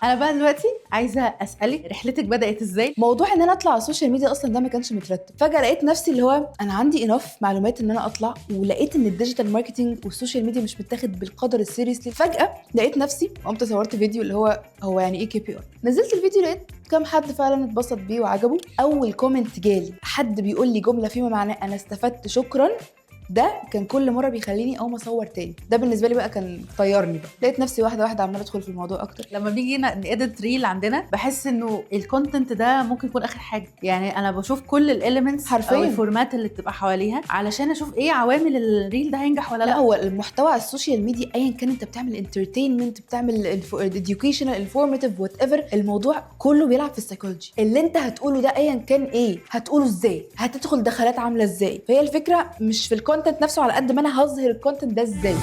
انا بقى دلوقتي عايزه اسالك رحلتك بدات ازاي؟ موضوع ان انا اطلع على السوشيال ميديا اصلا ده ما كانش مترتب. فجاه لقيت نفسي اللي هو انا عندي انف معلومات ان انا اطلع، ولقيت ان الديجيتال ماركتنج والسوشيال ميديا مش متاخد بالقدر السيريسلي. فجاه لقيت نفسي قمت صورت فيديو اللي هو يعني ايه KPI. نزلت الفيديو لقيت كام حد فعلا اتبسط بيه وعجبه. اول كومنت جالي حد بيقول لي جمله فيما معناه انا استفدت شكرا. ده كان كل مره بيخليني اقوم اصور تاني. ده بالنسبه لي بقى كان طيرني بقى. لقيت نفسي واحده واحده عماله ادخل في الموضوع اكتر. لما بنيجي نedit ريل عندنا بحس انه الكونتنت ده ممكن يكون اخر حاجه. يعني انا بشوف كل الاليمنتس او حرفيا الفورمات اللي بتبقى حواليها علشان اشوف ايه عوامل الريل ده هينجح ولا لا، لا. هو المحتوى على السوشيال ميديا ايا كان، انت بتعمل انترتينمنت، بتعمل educational informative وات ايفر، الموضوع كله بيلعب في السايكولوجي. اللي انت هتقوله ده ايا كان ايه، هتقوله ازاي، هتدخل دخلات عامله ازاي. فهي الفكره مش في الكونتنت نفسه على قد ما انا هظهر الكونتنت ده ازاي.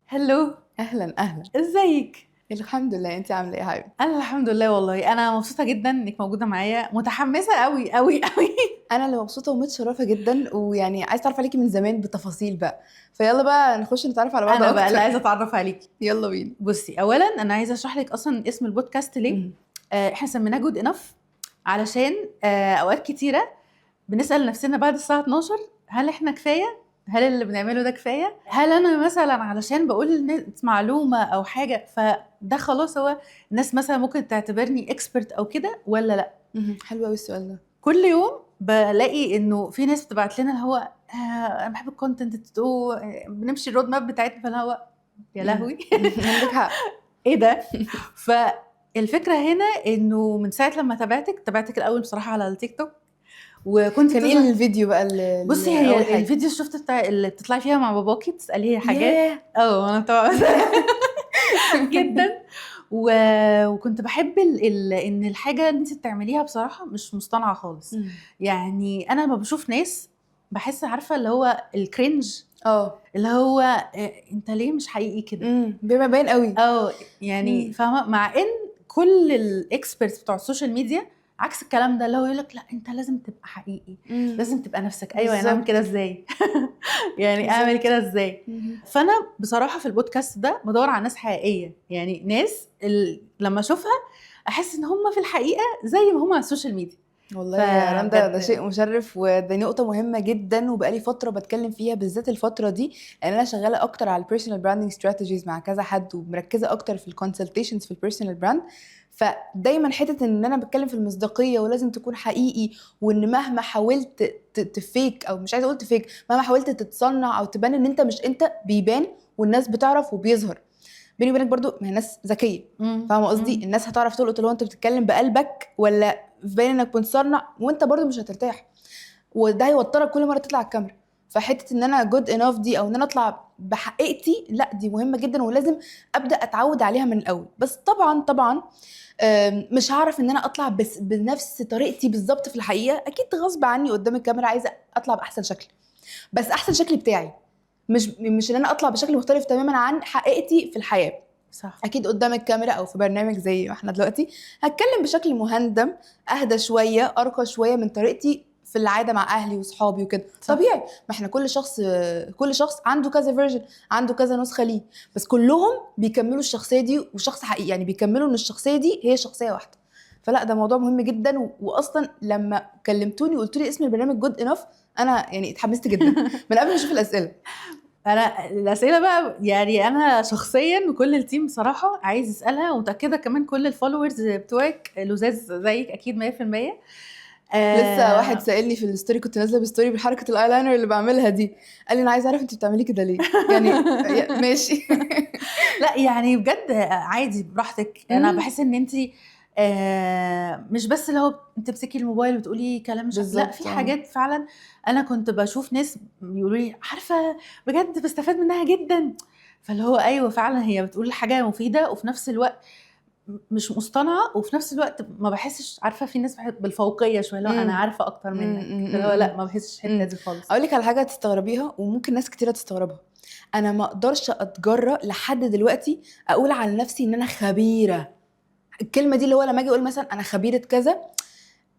هلو، اهلا اهلا. ازيك؟ الحمد لله، انت عامله ايه يا حبيبي؟ انا الحمد لله، والله انا مبسوطه جدا انك موجوده معايا، متحمسه قوي قوي قوي. انا اللي مبسوطه ومتشرفه جدا، ويعني عايز اتعرف عليكي من زمان بتفاصيل بقى. فيلا بقى نخش نتعرف على بعض انا بقى اللي اكتر. عايزه اتعرف عليكي. يلا بينا. بصي، اولا انا عايزه اشرح لك اصلا اسم البودكاست ليه. مم. احنا سميناه جود انف علشان اوقات كتيره بنسال نفسنا بعد الساعه 12 هل احنا كفايه؟ هل اللي بنعمله ده كفايه؟ هل انا مثلا علشان بقول للناس معلومه او حاجه فده خلاص هو الناس مثلا ممكن تعتبرني اكسبرت او كده ولا لا؟ حلو قوي السؤال ده. كل يوم بلاقي انه في ناس بتبعت لنا اللي هو انا بحب الكونتنت بنمشي الرود ماب بتاعتنا، فاللي هو يا لهوي. عندك حق. ايه ده؟ فالفكره هنا انه من ساعه لما تابعتك الاول بصراحه على التيك توك، وكنت كان ايه بتظهر. الفيديو بقى بصي، اول هي حاجه؟ الفيديو شفت بتاع اللي بتطلعي فيها مع باباكي بتساليه حاجات. ياه. انا طبعا جدا. وكنت بحب ان الحاجه اللي انت بتعمليها بصراحه مش مصطنعه خالص. يعني انا لما بشوف ناس بحس، عارفه اللي هو الكرنج، اللي هو انت ليه مش حقيقي كده؟ بما باين قوي. يعني فاهمه، مع ان كل الاكسبرتس بتوع السوشيال ميديا عكس الكلام ده، اللي هو يقولك لا انت لازم تبقى حقيقي، لازم تبقى نفسك. ايوه، يعني اعمل كده ازاي؟ يعني اعمل كده ازاي؟ فانا بصراحه في البودكاست ده بدور على ناس حقيقيه، يعني ناس لما اشوفها احس ان هم في الحقيقه زي ما هم على السوشيال ميديا. والله يا رندا ده شيء فبجد مشرف، ودي نقطة مهمة جدا، وبقالي فترة بتكلم فيها بالذات الفترة دي، لأن أنا شغالة أكتر على البيرسونال براندنج ستراتيجيز مع كذا حد، ومركزة أكتر في الكونسلتيشنز في البيرسونال براند. فدايما حتة إن أنا بتكلم في المصداقية ولازم تكون حقيقي، وإن مهما حاولت تفيك، أو مش عايزة أقول تفيك، مهما حاولت تتصنع أو تبان إن أنت مش أنت، بيبان والناس بتعرف وبيظهر. بيني وبينك برضو ما هي ناس ذكيه، فاهمه قصدي؟ الناس هتعرف تلقط لو انت بتتكلم بقلبك ولا في باين انك بتصنع، وانت برضو مش هترتاح، وده هيوترك كل مره تطلع على الكاميرا. فحته ان انا جود انف دي، او ان انا اطلع بحقيقتي، لا دي مهمه جدا، ولازم ابدا اتعود عليها من الاول. بس طبعا طبعا مش هعرف ان انا اطلع بس بنفس طريقتي بالظبط في الحقيقه. اكيد غصب عني قدام الكاميرا عايزه اطلع باحسن شكل، بس احسن شكل بتاعي، مش ان انا اطلع بشكل مختلف تماما عن حقيقتي في الحياه. صح. اكيد قدام الكاميرا او في برنامج زي ما احنا دلوقتي هتكلم بشكل مهندم، اهدى شويه، ارقى شويه من طريقتي في العاده مع اهلي وصحابي وكده. طبيعي، ما احنا كل شخص عنده كذا فيرجن، عنده كذا نسخه ليه، بس كلهم بيكملوا الشخصيه دي، وشخص حقيقي يعني بيكملوا ان الشخصيه دي هي شخصيه واحده. فلا ده موضوع مهم جدا، واصلا لما كلمتوني وقلت لي اسم البرنامج جود انف، انا يعني اتحمست جدا من قبل ما اشوف الاسئله. انا الاسئله بقى، يعني انا شخصيا وكل التيم بصراحه عايز اسالها، ومتاكده كمان كل الفولورز بتوعك لزاز زيك اكيد 100%. لسه واحد سائلني في الستوري، كنت نازله بستوري بحركه الايلاينر اللي بعملها دي، قال لي انا عايز اعرف انت بتعملي كده ليه يعني. ماشي. لا يعني بجد عادي براحتك. انا بحس ان انت مش بس اللي هو تمسكي الموبايل وتقولي كلام مش لا، في بالظبط. حاجات فعلا انا كنت بشوف ناس بيقولوا لي عارفه بجد بستفاد منها جدا، فاللي هو ايوه فعلا هي بتقول حاجه مفيده، وفي نفس الوقت مش مصطنعه، وفي نفس الوقت ما بحسش، عارفه في ناس بحب بالفوقيه شويه، لو انا عارفه اكتر منك، اللي هو لا ما بحسش الحته دي خالص. اقول لك على حاجه تستغربيها، وممكن ناس كتيره تستغربها. انا ما اقدرش اتجرأ لحد دلوقتي اقول على نفسي ان انا خبيره. الكلمه دي اللي هو لما اجي اقول مثلا انا خبيره كذا،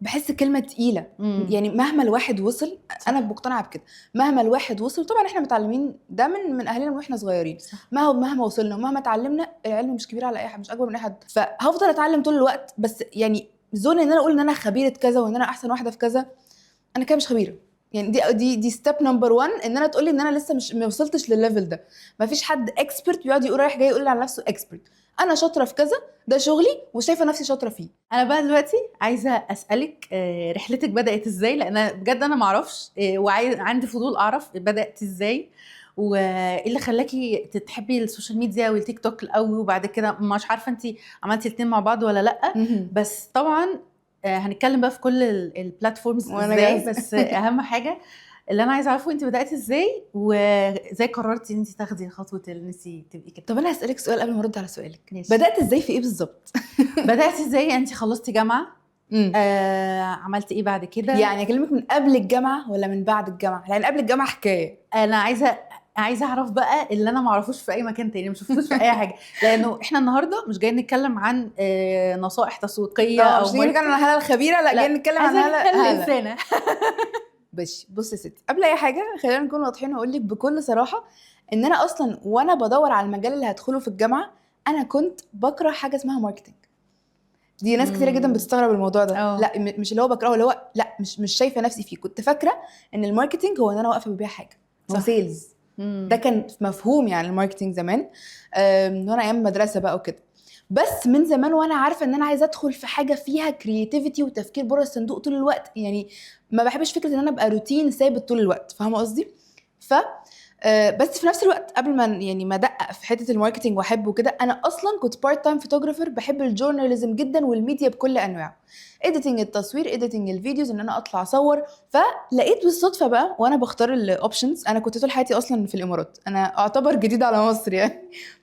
بحس كلمه تقيله. يعني مهما الواحد وصل، انا مقتنعه بكده، مهما الواحد وصل، طبعا احنا متعلمين ده من اهالينا واحنا صغيرين، مهما وصلنا ومهما اتعلمنا، العلم مش كبير على اي حد، مش اكبر من اي حد، فهفضل اتعلم طول الوقت. بس يعني زون ان انا اقول ان انا خبيره كذا وان انا احسن واحده في كذا، انا كده مش خبيره. يعني دي ستيب نمبر 1، ان انا تقولي ان انا لسه مش ما وصلتش للليفل ده. ما فيش حد اكسبرت بيقعد يقول رايح جاي يقول على نفسه اكسبرت. انا شاطره في كذا، ده شغلي وشايفه نفسي شاطره فيه. انا بقى دلوقتي عايزه اسالك رحلتك بدات ازاي؟ لان بجد انا ما اعرفش، وعندي فضول اعرف بدات ازاي، وايه اللي خلاكي تحبي السوشيال ميديا والتيك توك الاول، وبعد كده مش عارفه انت عملتي الاثنين مع بعض ولا لا. بس طبعا هنتكلم بقى في كل البلاتفورمز ازاي، بس اهم حاجه اللي انا عايزه اعرفه انت بداتي ازاي، وازاي قررتي ان انت تاخدي خطوه ان انت تبقي كده. طب انا هسالك سؤال قبل ما ارد على سؤالك. ماشي. بدات ازاي في ايه بالظبط؟ بداتي ازاي؟ انت خلصتي جامعه، عملتي ايه بعد كده؟ يعني اكلمك من قبل الجامعه ولا من بعد الجامعه؟ لان قبل الجامعه حكايه. انا عايزه اعرف بقى اللي انا ما اعرفوش في اي مكان تاني، ما شفتوش في اي حاجه، لانه احنا النهارده مش جايين نتكلم عن نصائح تسويقيه او مش نتكلم عن هاله الخبيره، لا جايين نتكلم عن هاله الانسانه. بصي يا ستي، قبل اي حاجه خلينا نكون واضحين واقول لك بكل صراحه ان انا اصلا وانا بدور على المجال اللي هدخله في الجامعه، انا كنت بكره حاجه اسمها ماركتنج. دي ناس كتيره جدا بتستغرب الموضوع ده. لا مش اللي هو بكرهه، اللي هو لا مش شايفه نفسي فيه. كنت فاكره ان الماركتنج هو ان انا واقفه ببيع حاجه، هو سيلز. ده كان مفهوم يعني الماركتنج زمان، وانا ايام مدرسه بقى وكده. بس من زمان وانا عارفه ان انا عايزه ادخل في حاجه فيها كرياتيفيتي وتفكير بره الصندوق طول الوقت. يعني ما بحبش فكره ان انا ابقى روتين ثابت طول الوقت، فاهمه قصدي؟ بس في نفس الوقت قبل ما يعني ما ادقق في حته الماركتنج واحبه كده، انا اصلا كنت بارت تايم فوتوغرافر، بحب الجورناليزم جدا والميديا بكل انواعه، اديتنج التصوير، اديتنج الفيديوز، ان انا اطلع اصور. فلقيت بالصدفه بقى وانا بختار الاوبشنز، انا كنت طول حياتي اصلا في الامارات، انا اعتبر جديده على مصر يعني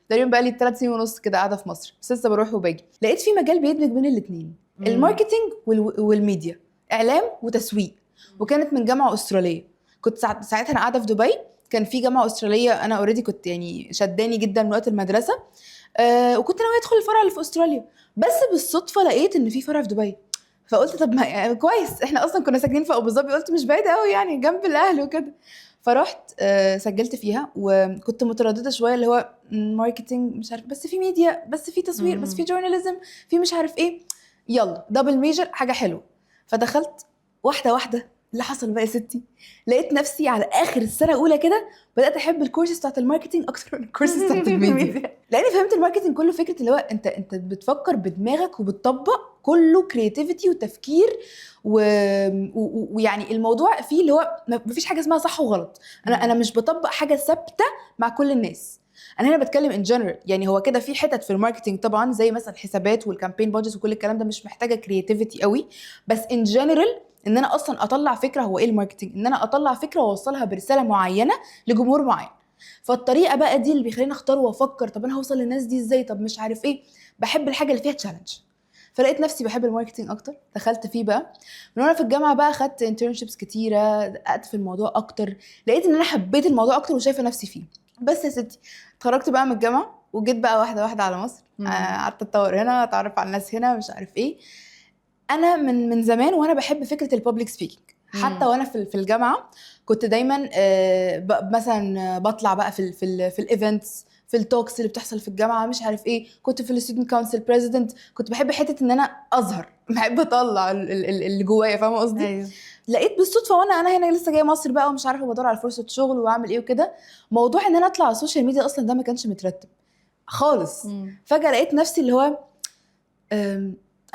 تقريبا بقى لي 3 سنين ونص كده قاعده في مصر، بس لسه بروح وباجي. لقيت في مجال بيدمج بين الاثنين، الماركتنج والميديا، اعلام وتسويق. وكانت من جامعه استراليه، كنت ساعتها انا قاعده في دبي، كان في جامعه استراليه انا اوريدي كنت يعني شداني جدا من وقت المدرسه، وكنت ناويه ادخل الفرع اللي في استراليا. بس بالصدفه لقيت ان في فرع في دبي، فقلت طب ما يعني كويس، احنا اصلا كنا ساكنين في ابو ظبي، قلت مش بعيد قوي يعني جنب الاهل وكده. فرحت سجلت فيها، وكنت متردده شويه اللي هو ماركتنج مش عارف، بس في ميديا، بس في تصوير، بس في جورناليزم، في مش عارف ايه، يلا دبل ميجر حاجه حلوه. فدخلت واحده واحده. اللي حصل بقى يا ستي، لقيت نفسي على اخر السنه الاولى كده بدات احب الكورسز بتاعت الماركتنج اكتر من الكورسز بتاعت الميديا، لاني فهمت الماركتنج كله فكره اللي هو انت بتفكر بدماغك وبتطبق، كله كرياتيفيتي وتفكير ويعني الموضوع فيه اللي هو مفيش حاجه اسمها صح وغلط. انا مش بطبق حاجه ثابته مع كل الناس، انا هنا بتكلم ان جنرال. يعني هو كده في حتت في الماركتنج طبعا زي مثلا الحسابات والكامبين بادجت وكل الكلام ده مش محتاجه كرياتيفيتي قوي، بس ان جنرال ان انا اصلا اطلع فكره. هو ايه الماركتنج؟ ان انا اطلع فكره واوصلها برساله معينه لجمهور معين. فالطريقه بقى دي اللي بيخليني اختار وافكر طب انا هوصل للناس دي ازاي، طب مش عارف ايه. بحب الحاجه اللي فيها تشالنج، فلقيت نفسي بحب الماركتنج اكتر. دخلت فيه بقى من وانا في الجامعه، بقى خدت انترنشيبس كتيره، دققت في الموضوع اكتر، لقيت ان انا حبيت الموضوع اكتر وشايفه نفسي فيه. بس يا ستي اتخرجت بقى من الجامعه وجيت بقى واحده واحده على مصر، قعدت اتطور هنا، اتعرف على الناس هنا، مش عارف ايه. انا من زمان وانا بحب فكره الببليك سبيكينج. حتى وانا في الجامعه كنت دايما مثلا بطلع بقى في الايفنتس، في التوكس اللي بتحصل في الجامعه، مش عارف ايه. كنت في الستودنت كونسل بريزيدنت، كنت بحب حته ان انا اظهر، بحب اطلع اللي جوايا، فاهمه قصدي؟ أيوه. لقيت بالصدفه وانا هنا لسه جايه مصر بقى ومش عارفه بدور على فرصه شغل واعمل ايه وكده، موضوع ان انا اطلع على السوشيال ميديا اصلا ده ما كانش مترتب خالص. فجاه لقيت نفسي اللي هو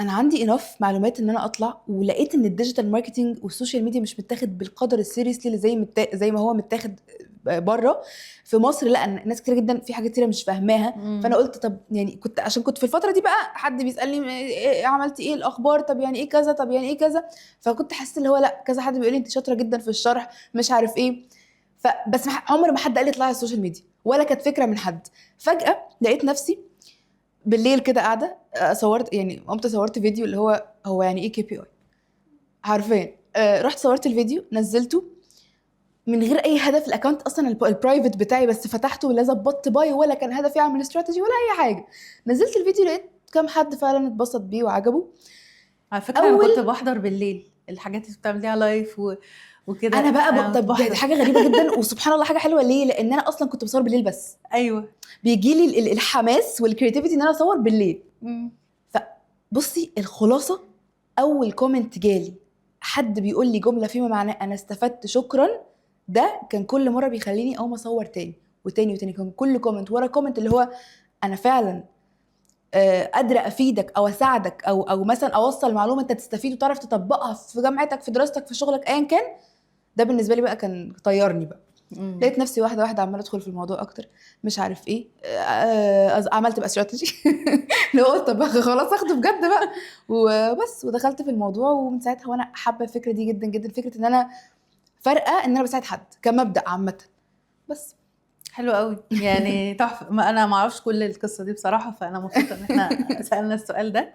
انا عندي انف معلومات ان انا اطلع، ولقيت ان الديجيتال ماركتنج والسوشيال ميديا مش متاخد بالقدر السيريسلي اللي زي ما هو متاخد بره. في مصر لا، ناس كتير جدا في حاجات كتير مش فاهماها. فانا قلت طب يعني عشان كنت في الفتره دي بقى حد بيسالني إيه عملتي ايه الاخبار، طب يعني ايه كذا، طب يعني ايه كذا. فكنت حاسه اللي هو لا، كذا حد بيقول لي انت شاطره جدا في الشرح، مش عارف ايه. فبس عمر ما حد قال لي اطلعي على السوشيال ميديا، ولا كانت فكره من حد. فجاه لقيت نفسي بالليل كده قاعده صورت، يعني قمت صورت فيديو اللي هو يعني ايه KPI عارفين. رحت صورت الفيديو نزلته من غير اي هدف. الاكونت اصلا البرايفت بتاعي، بس فتحته ولا ظبطت باي، ولا كان هدفي اعمل استراتيجي ولا اي حاجه. نزلت الفيديو، لقيت كام حد فعلا اتبسط بيه وعجبه. على فكره انا كنت بحضر بالليل الحاجات اللي بتعمليها لايف وكده. انا بقى طب دي حاجه غريبه جدا وسبحان الله حاجه حلوه ليه، لان انا اصلا كنت بصور بالليل بس. ايوه بيجي لي الحماس والكرياتيفيتي ان انا اصور بالليل. فبصي الخلاصه، اول كومنت جالي حد بيقول لي جمله فيما معناه انا استفدت شكرا، ده كان كل مره بيخليني اقوم اصور تاني وتاني وتاني. كان كل كومنت ورا كومنت اللي هو انا فعلا قادره افيدك او اساعدك او مثلا اوصل معلومه انت تستفيد وتعرف تطبقها في جامعتك في دراستك في شغلك ايا كان. ده بالنسبه لي بقى كان طيرني بقى. لقيت نفسي واحده واحده عماله ادخل في الموضوع اكتر، مش عارف ايه. عملت بقى استراتيجي لو قلت طب خلاص اخده بجد بقى وبس، ودخلت في الموضوع. ومن ساعتها وانا حابه الفكره دي جدا جدا، فكره ان انا فارقه ان انا بساعد حد كمبدا عامه. بس حلو قوي يعني تحفه. انا ما اعرفش كل القصه دي بصراحه، فانا مبسوطه ان احنا سالنا السؤال ده.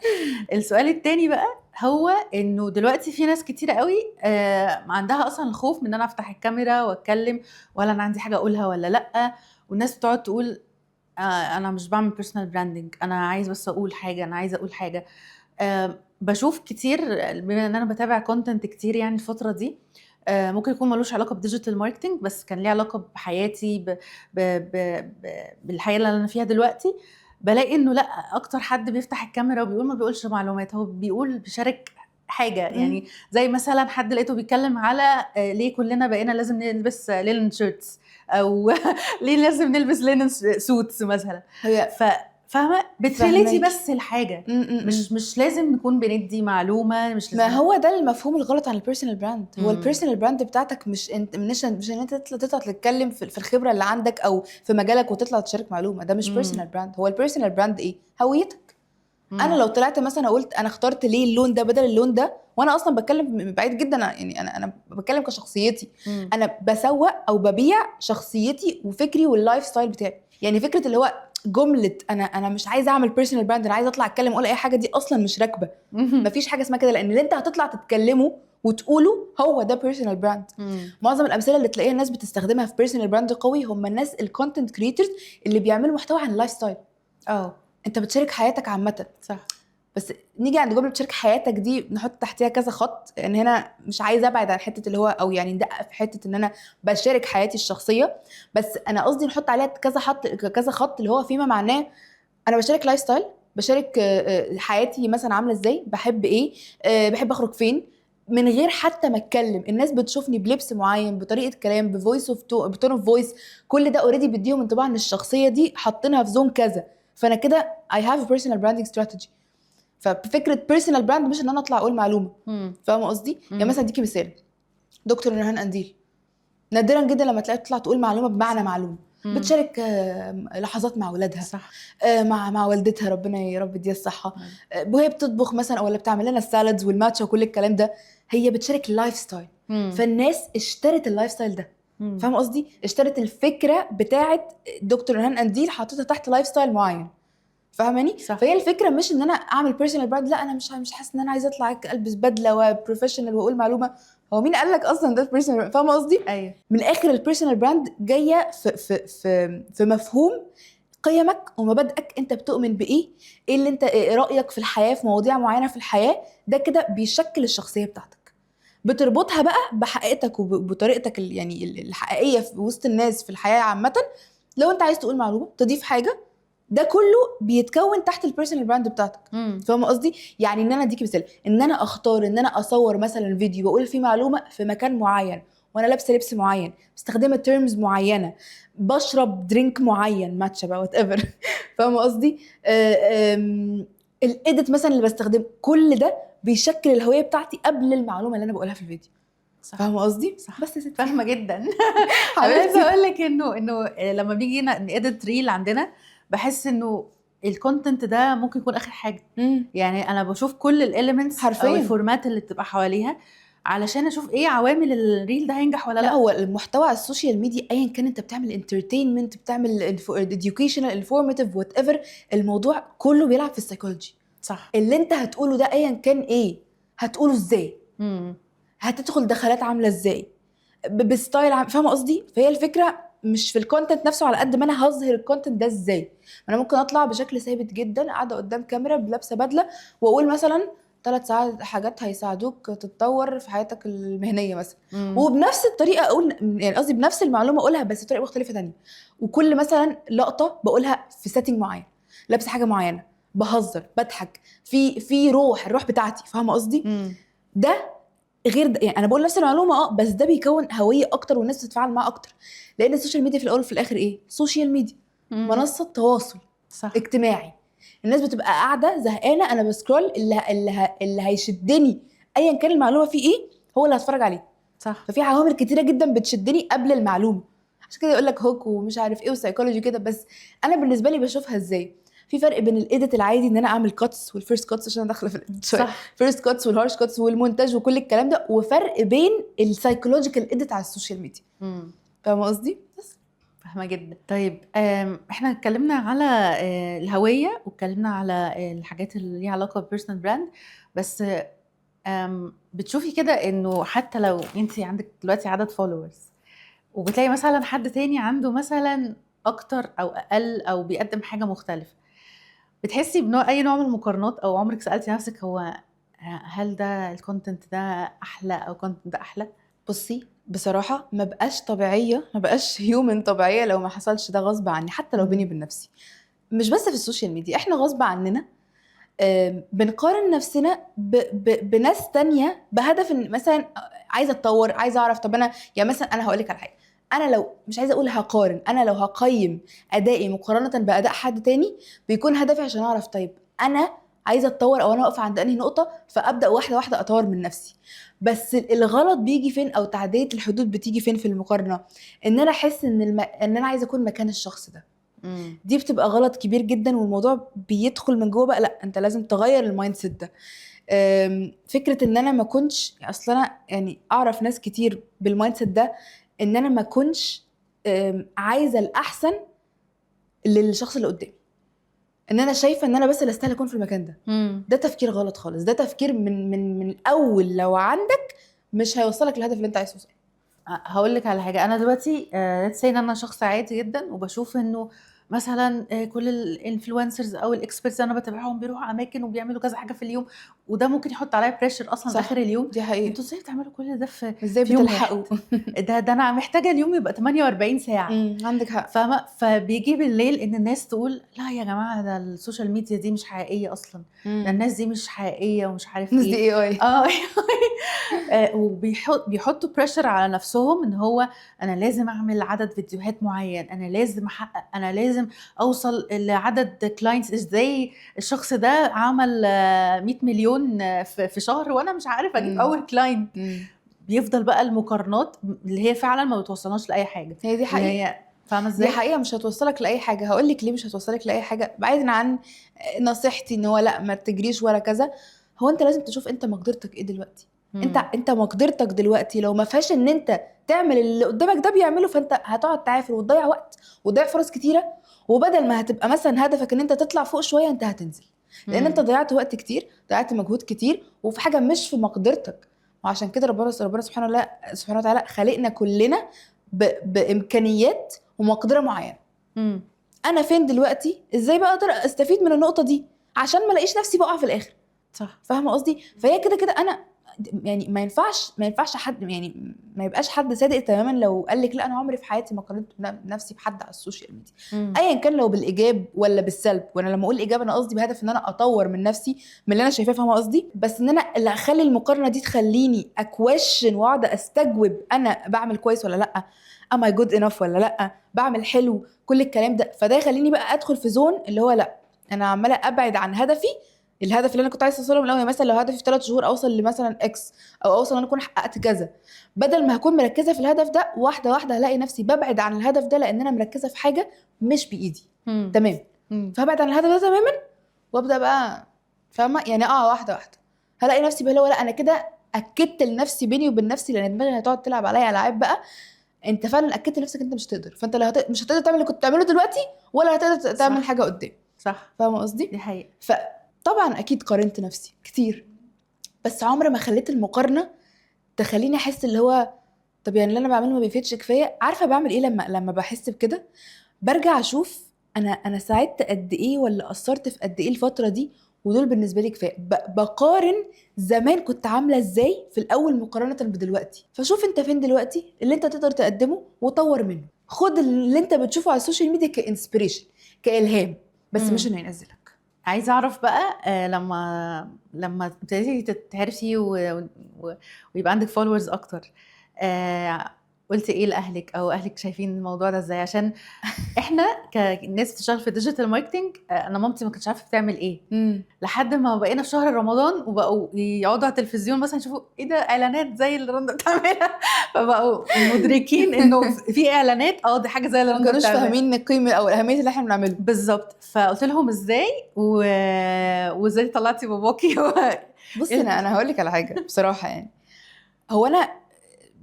السؤال التاني بقى هو انه دلوقتي في ناس كتيره قوي عندها اصلا الخوف من ان انا افتح الكاميرا واتكلم، ولا انا عندي حاجه اقولها ولا لا. والناس بتقعد تقول انا مش بعمل بيرسونال براندنج، انا عايز بس اقول حاجه، انا عايزه اقول حاجه. بشوف كتير بما ان انا بتابع كونتنت كتير يعني الفتره دي، ممكن يكون ملوش علاقه بديجيتال ماركتنج بس كان ليه علاقه بحياتي بالحياه اللي انا فيها دلوقتي. بلاقي انه لا، اكتر حد بيفتح الكاميرا وبيقول ما بيقولش معلومات، هو بيشارك حاجه. يعني زي مثلا حد لقيته بيتكلم على ليه كلنا بقينا لازم نلبس لينن شيرتس، او ليه لازم نلبس لينن سوتس مثلا. فاهمه بتريليتي بس الحاجه، مش لازم نكون بندي معلومه، مش لازم. ما هو ده المفهوم الغلط عن البيرسونال براند. هو البيرسونال براند بتاعتك مش انت، مش ان انت تطلع تتكلم في الخبره اللي عندك او في مجالك وتطلع تشارك معلومه. ده مش بيرسونال براند. هو البيرسونال براند ايه؟ هويتك. انا لو طلعت مثلا قلت انا اخترت ليه اللون ده بدل اللون ده، وانا اصلا بتكلم بعيد جدا يعني انا بتكلم كشخصيتي. انا بسوق او ببيع شخصيتي وفكري واللايف ستايل بتاعي. يعني فكره اللي هو جمله انا مش عايزه اعمل بيرسونال براند، انا عايزه اطلع اتكلم اقول اي حاجه، دي اصلا مش راكبه. مفيش حاجه اسمها كده، لان اللي انت هتطلع تتكلمه وتقوله هو ده بيرسونال براند. معظم الامثله اللي تلاقيها الناس بتستخدمها في بيرسونال براند قوي هم الناس الكونتنت كريتورز اللي بيعملوا محتوى عن اللايف ستايل. انت بتشارك حياتك عامه، صح. بس نيجي عند جمله بتشارك حياتك دي نحط تحتها كذا خط، لان هنا مش عايزه ابعد عن حته اللي هو او يعني ندقق في حته ان انا بشارك حياتي الشخصيه، بس انا قصدي نحط عليها كذا خط اللي هو فيما معناه انا بشارك لايف ستايل، بشارك حياتي مثلا عامله ازاي، بحب ايه، بحب اخرج فين، من غير حتى ما اتكلم. الناس بتشوفني بلبس معين، بطريقه كلام، بتون اوف فويس، كل ده اوريدي بيديهم انطباع ان الشخصيه دي حاطينها في زون كذا، فانا كده I have a personal branding strategy. ففكره personal brand مش ان انا اطلع اقول معلومه. فاهمه قصدي؟ يعني مثلا اديكي مثال، دكتور نورهان قنديل نادرا جدا لما تلاقيها تطلع تقول معلومه بمعنى معلومه. بتشارك لحظات مع ولادها، صح. مع والدتها ربنا يا رب يديها الصحه، وهي بتطبخ مثلا ولا بتعمل لنا السالادز والماتشا وكل الكلام ده، هي بتشارك اللايف ستايل. فالناس اشترت اللايف ستايل ده. فاهمه قصدي؟ اشترت الفكره بتاعه دكتور نورهان قنديل، حطيتها تحت لايف ستايل معين. فاهماني؟ فهي الفكره مش ان انا اعمل بيرسونال براند، لا انا مش حاسه ان انا عايزه اطلع البس بدله وبروفيشنال واقول معلومه. هو مين قال لك اصلا ده بيرسونال؟ فاهمه قصدي؟ ايوه. من الاخر البيرسونال براند جايه في مفهوم قيمك ومبادئك، انت بتؤمن بايه، ايه اللي انت رايك في الحياه في مواضيع معينه في الحياه، ده كده بيشكل الشخصيه بتاعتك. بتربطها بقى بحقيقتك وبطريقتك يعني الحقيقيه في وسط الناس في الحياه عامه. لو انت عايز تقول معلومه تضيف حاجه، ده كله بيتكون تحت البيرسونال براند بتاعتك. فاهمه قصدي؟ يعني ان انا اديكي مثال، ان انا اختار ان انا اصور مثلا فيديو واقول فيه معلومه في مكان معين، وانا لابسه لبس معين، مستخدمه تيرمز معينه، بشرب درينك معين، ماتشا بقى وات ايفر. فاهمه قصدي؟ الايديت مثلا اللي بستخدمه، كل ده بيشكل الهويه بتاعتي قبل المعلومه اللي انا بقولها في الفيديو. فاهمه قصدي؟ صح. بس يا ستي فاهمه جدا. انا عايزه اقول لك انه لما بيجي نedit ريل عندنا، بحس انه الكونتنت ده ممكن يكون اخر حاجه. يعني انا بشوف كل الاليمنتس او الفورمات اللي بتبقى حواليها علشان اشوف ايه عوامل الريل ده هينجح ولا لا. هو المحتوى على السوشيال ميديا ايا كان، انت بتعمل انترتينمنت، بتعمل educational انفورماتيف وات ايفر، الموضوع كله بيلعب في السايكولوجي. صح. اللي انت هتقوله ده ايا كان ايه، هتقوله ازاي، هتدخل دخلات عامله ازاي، بستايل فاهمه قصدي؟ فهي الفكره مش في الكونتنت نفسه على قد ما انا هظهر الكونتنت ده ازاي. انا ممكن اطلع بشكل ثابت جدا قاعده قدام كاميرا بلابسه بدله واقول مثلا 3 حاجات هيساعدوك تتطور في حياتك المهنيه مثلا، وبنفس الطريقه اقول، يعني قصدي بنفس المعلومه اقولها بس بطريقه مختلفه تانية، وكل مثلا لقطه بقولها في سيتنج معين، لابسه حاجه معينه، بهزر، بضحك، في الروح بتاعتي، فاهمه قصدي؟ ده غير ده، يعني انا بقول نفس المعلومه بس ده بيكون هويه اكتر والناس بتتفاعل معاه اكتر، لان السوشيال ميديا في الاول وفي الاخر ايه؟ سوشيال ميديا، منصه تواصل صح. اجتماعي. الناس بتبقى قاعده زهقانه، انا بسكرول، اللي هيشدني ايا كان المعلومه فيه ايه هو اللي هتفرج عليه. صح. ففي عوامل كتيره جدا بتشدني قبل المعلومه، عشان كده يقول لك هوك ومش عارف ايه وسايكولوجي كده. بس انا بالنسبه لي بشوفها ازاي؟ في فرق بين الايديت العادي ان انا اعمل كاتس والفيرست كاتس، عشان انا داخله في الايديت شويه، صح. فيرست كاتس والهارش كاتس والمونتاج وكل الكلام ده، وفرق بين السايكولوجيكال ايديت على السوشيال ميديا. فاهمه قصدي؟ بس فاهمه جدا. طيب احنا اتكلمنا على الهويه، واتكلمنا على الحاجات اللي ليها علاقه بالبيرسونال براند، بس بتشوفي كده انه حتى لو انت عندك دلوقتي عدد فولورز، وبتلاقي مثلا حد تاني عنده مثلا اكتر او اقل او بيقدم حاجه مختلفه، بتحسي بنوع اي نوع من المقارنات؟ او عمرك سالتي نفسك هو هل ده الكونتنت ده احلى او الكونتنت ده احلى؟ بصي بصراحه ما بقاش طبيعيه، ما بقاش هيومن طبيعيه لو ما حصلش ده غصب عني، حتى لو بيني وبين نفسي. مش بس في السوشيال ميديا، احنا غصب عننا بنقارن نفسنا بناس تانية بهدف ان مثلا عايزه اتطور، عايزه اعرف. طب انا يعني مثلا انا هقول لك على حاجه، انا لو مش عايزه اقول هقارن، انا لو هقيم ادائي مقارنه باداء حد تاني بيكون هدفي عشان اعرف طيب انا عايزه اتطور او انا واقفه عند انهي نقطه، فابدا واحده واحده اطور من نفسي. بس الغلط بيجي فين او تعديه الحدود بتيجي فين في المقارنه؟ ان انا احس ان انا عايزه اكون مكان الشخص ده. دي بتبقى غلط كبير جدا، والموضوع بيدخل من جوه بقى. لا انت لازم تغير المايند سيت ده. فكره ان انا ما كنتش، اصلا انا يعني اعرف ناس كتير بالمايند سيت ده، ان انا ما كنتش عايزه الاحسن للشخص اللي قدامي، ان انا شايفه ان انا بس اللي استاهل اكون في المكان ده. ده تفكير غلط خالص، ده تفكير من الاول لو عندك مش هيوصلك للهدف اللي انت عايز توصله. هقول لك على حاجه. انا دلوقتي let's say ان انا شخص عادي جدا، وبشوف انه مثلا كل الانفلونسرز او الاكسبرتس انا بتابعهم بيروحوا اماكن وبيعملوا كذا حاجه في اليوم، وده ممكن يحط عليا بريشر اصلا صح، اخر اليوم. دي حقيقه. انتوا ازاي بتعملوا كل ده في ازاي يوم واحد؟ بتلحقوا؟ ده انا محتاجه اليوم يبقى 48 ساعه. عندك حق. فاهمه؟ فبيجي بالليل ان الناس تقول لا يا جماعه ده السوشيال ميديا دي مش حقيقيه اصلا، ده الناس دي مش حقيقيه ومش عارف الناس دي ايه. اي وبيحطوا بريشر على نفسهم ان هو انا لازم اعمل عدد فيديوهات معين، انا لازم احقق، انا لازم اوصل لعدد كلاينتس. ازاي الشخص ده عمل 100 مليون في شهر وانا مش عارف اجيب اول كلاينت؟ بيفضل بقى المقارنات اللي هي فعلا ما بتوصلناش لاي حاجه. هي دي حقيقة. هي فاهمه دي ازاي؟ حقيقة مش هتوصلك لأي حاجة. هقولك ليه مش هتوصلك لأي حاجة، بعيدا عن نصيحتي ان هو لا ما تجريش ولا كذا. هو انت لازم تشوف انت مقدرتك ايه دلوقتي. انت مقدرتك دلوقتي لو ما فيهاش ان انت تعمل اللي قدامك ده بيعمله، فانت هتقعد تعافر وتضيع وقت وتضيع فرص كتيرة، وبدل ما هتبقى مثلا هدفك ان انت تطلع فوق شوية انت هتنزل، لان انت ضيعت وقت كتير، ضيعت مجهود كتير، وفي حاجة مش في مقدرتك. وعشان كده ربنا سبحانه وتعالى خلقنا كلنا بامكانيات ومقدره معينه. انا فين دلوقتي؟ ازاي بقى اقدر استفيد من النقطه دي عشان ما الاقيش نفسي بقع في الاخر؟ صح. فاهمه قصدي؟ فهي كده كده انا يعني ما ينفعش حد، يعني ما يبقاش حد صادق تماما لو قال لك لا انا عمري في حياتي ما قارنت نفسي بحد على السوشيال ميديا، ايا كان لو بالايجاب ولا بالسلب. وانا لما اقول ايجاب انا قصدي بهدف ان انا اطور من نفسي من اللي انا شايفاه، فاهمه قصدي؟ بس ان انا اللي اخلي المقارنه دي تخليني اكويشن واقعد استجوب انا بعمل كويس ولا لا، ام اي جود انف ولا لا، بعمل حلو، كل الكلام ده. فده يخليني بقى ادخل في زون اللي هو لا انا عماله ابعد عن هدفي، الهدف اللي انا كنت عايزه اوصله من الاول. مثلا لو هدفي في 3 شهور اوصل لمثلا اكس، او اوصل ان انا اكون حققت كذا، بدل ما هكون مركزه في الهدف ده واحده واحده هلاقي نفسي ببعد عن الهدف ده لان انا مركزه في حاجه مش بايدي. تمام. فهبعد عن الهدف ده تماما وابدا بقى، فاهمه يعني؟ واحده واحده هلاقي نفسي بقى ولا انا كده اكدت لنفسي بيني وبين نفسي، لان دماغي هتقعد تلعب عليا العاب بقى. انت فعلا اكدت لنفسك انت مش هتقدر، فانت مش هتقدر تعمل اللي كنت بتعمله دلوقتي، ولا هتقدر تعمل حاجه قدام. صح. فاهمه قصدي؟ دي حقيقه. طبعا اكيد قارنت نفسي كتير، بس عمري ما خليت المقارنه تخليني احس اللي هو طب يعني اللي انا بعمله ما بيفيدش كفايه. عارفه بعمل ايه لما بحس بكده؟ برجع اشوف انا ساعدت قد ايه ولا قصرت في قد ايه الفتره دي، ودول بالنسبه لي كفايه. بقارن زمان كنت عامله ازاي في الاول مقارنه بدلوقتي، فشوف انت فين دلوقتي اللي انت تقدر تقدمه وطور منه. خد اللي انت بتشوفه على السوشيال ميديا كانسبيريشن، كالهام، بس مش انه ينزلك. عايزه اعرف بقى لما ابتديتي تتعرفي ويبقى عندك فولورز اكتر، قلتي ايه لاهلك، او اهلك شايفين الموضوع ده ازاي؟ عشان احنا كناس بتشتغل في الديجيتال ماركتنج، انا مامتي ما كانتش عارفه بتعمل ايه لحد ما بقينا في شهر رمضان وبقوا يقعدوا على التلفزيون مثلا يشوفوا ايه ده اعلانات زي اللي رندا بتعملها، فبقوا مدركين انه في اعلانات دي حاجه زي اللي ما رندا كانوش بتعملها. فاهمين القيمه او الاهميه اللي احنا بنعمله بالظبط. فقلت لهم ازاي وازاي طلعتي باباكي بص انا هقول لك على حاجه بصراحه، يعني هو انا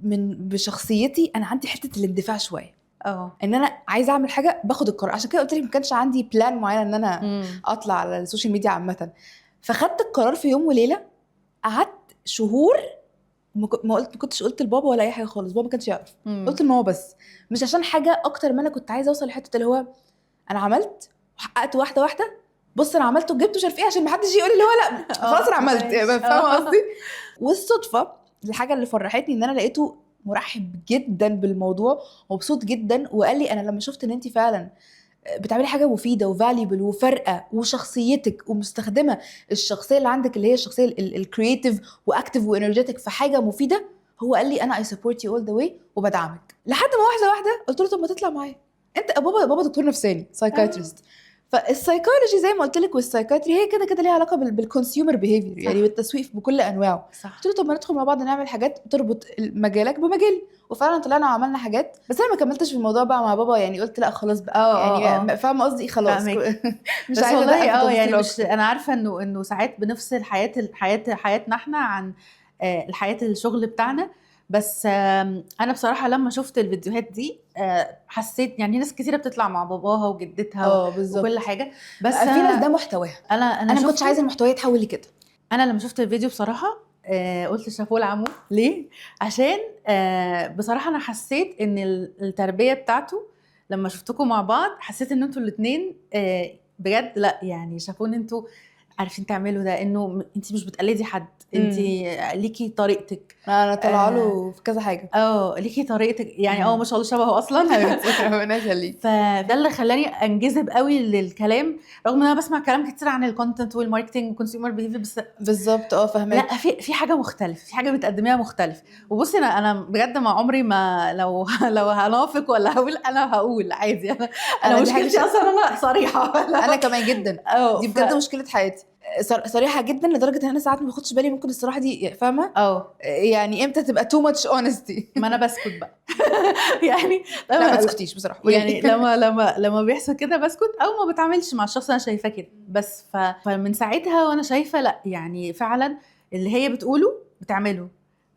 بشخصيتي انا عندي حته الاندفاع شويه، ان انا عايزه اعمل حاجه باخد القرار. عشان كده قلت لك ما كانش عندي بلان معين ان انا اطلع على السوشيال ميديا عامه. فخدت القرار في يوم وليله، قعدت شهور ما كنتش قلت لبابا ولا اي حاجه خالص، بابا ما كانش يعرف. قلت لماما بس، مش عشان حاجه اكتر ما انا كنت عايزه اوصل لحته اللي هو انا عملت وحققت واحده واحده. بص انا عملت وجبت مش عارف ايه، عشان ما حدش يقول اللي هو لا خلاص انا عملت، فاهمه قصدي؟ والصدفه الحاجه اللي فرحتني ان انا لقيته مرحب جدا بالموضوع، مبسوط جدا، وقال لي انا لما شفت ان انت فعلا بتعملي حاجه مفيده وفاليبل وفارقه وشخصيتك ومستخدمه الشخصيه اللي عندك اللي هي الشخصيه الكرييتيف واكتيف وانرجيتك في حاجه مفيده، هو قال لي انا اي سبورت يو اول ذا واي وبدعمك. لحد ما واحده واحده قلت له طب ما تطلع معايا انت. بابا دكتور نفساني سايكايترست، فالسايكولوجي زي ما قلت لك والسايكاتري هي كده كده ليها علاقه بالكونسيومر بيهيفير، يعني بالتسويق بكل انواعه. قلت له طب ما ندخل مع بعض نعمل حاجات تربط مجالك بمجالي، وفعلا طلعنا وعملنا حاجات. بس انا ما كملتش في الموضوع بقى مع بابا، يعني قلت لا خلاص بقى يعني فاهمه قصدي خلاص مش عايزه والله يعني مش انا عارفه انه ساعات بنفصل حياتنا احنا عن الحياه الشغل بتاعنا. بس انا بصراحه لما شفت الفيديوهات دي حسيت يعني ناس كتيره بتطلع مع باباها وجدتها وكل حاجه، بس في ناس ده محتواها. انا ما كنتش عايزه المحتوى يتحول لكده. انا لما شفت الفيديو بصراحه قلت شابوه لعمو. ليه؟ عشان بصراحه انا حسيت ان التربيه بتاعته لما شفتكم مع بعض حسيت ان انتوا الاثنين بجد لا يعني شافون انتوا عارفين تعملوا ده، انه انت مش بتقلدي حد، انت ليكي طريقتك. انا طالعه له في كذا حاجه ليكي طريقتك يعني ما شاء الله شبهه اصلا. ربنا يخليك. فده اللي خلاني انجذب قوي للكلام، رغم ان انا بسمع كلام كتير عن الكونتنت والماركتنج والكونسيومر بيهيفير، بس بالظبط فاهمك. لا في حاجه مختلفه، في حاجه بتقدميها مختلف. وبصي انا بجد ما عمري ما لو هنافق ولا هقول، انا هقول عادي. انا مشكلتي اصلا انا صريحه. انا كمان جدا دي بجد مشكله حياتي، صريحه جدا لدرجه ان انا ساعات ما باخدش بالي ممكن الصراحه دي فاهمه يعني امتى تبقى تو ماتش اونستي. ما انا بسكت بقى. يعني لا ما تسكتيش بصراحه، يعني لما بيحصل كده بسكت او ما بتعاملش مع الشخص انا شايفاه كده بس. فمن ساعتها وانا شايفه لا يعني فعلا اللي هي بتقوله بتعمله.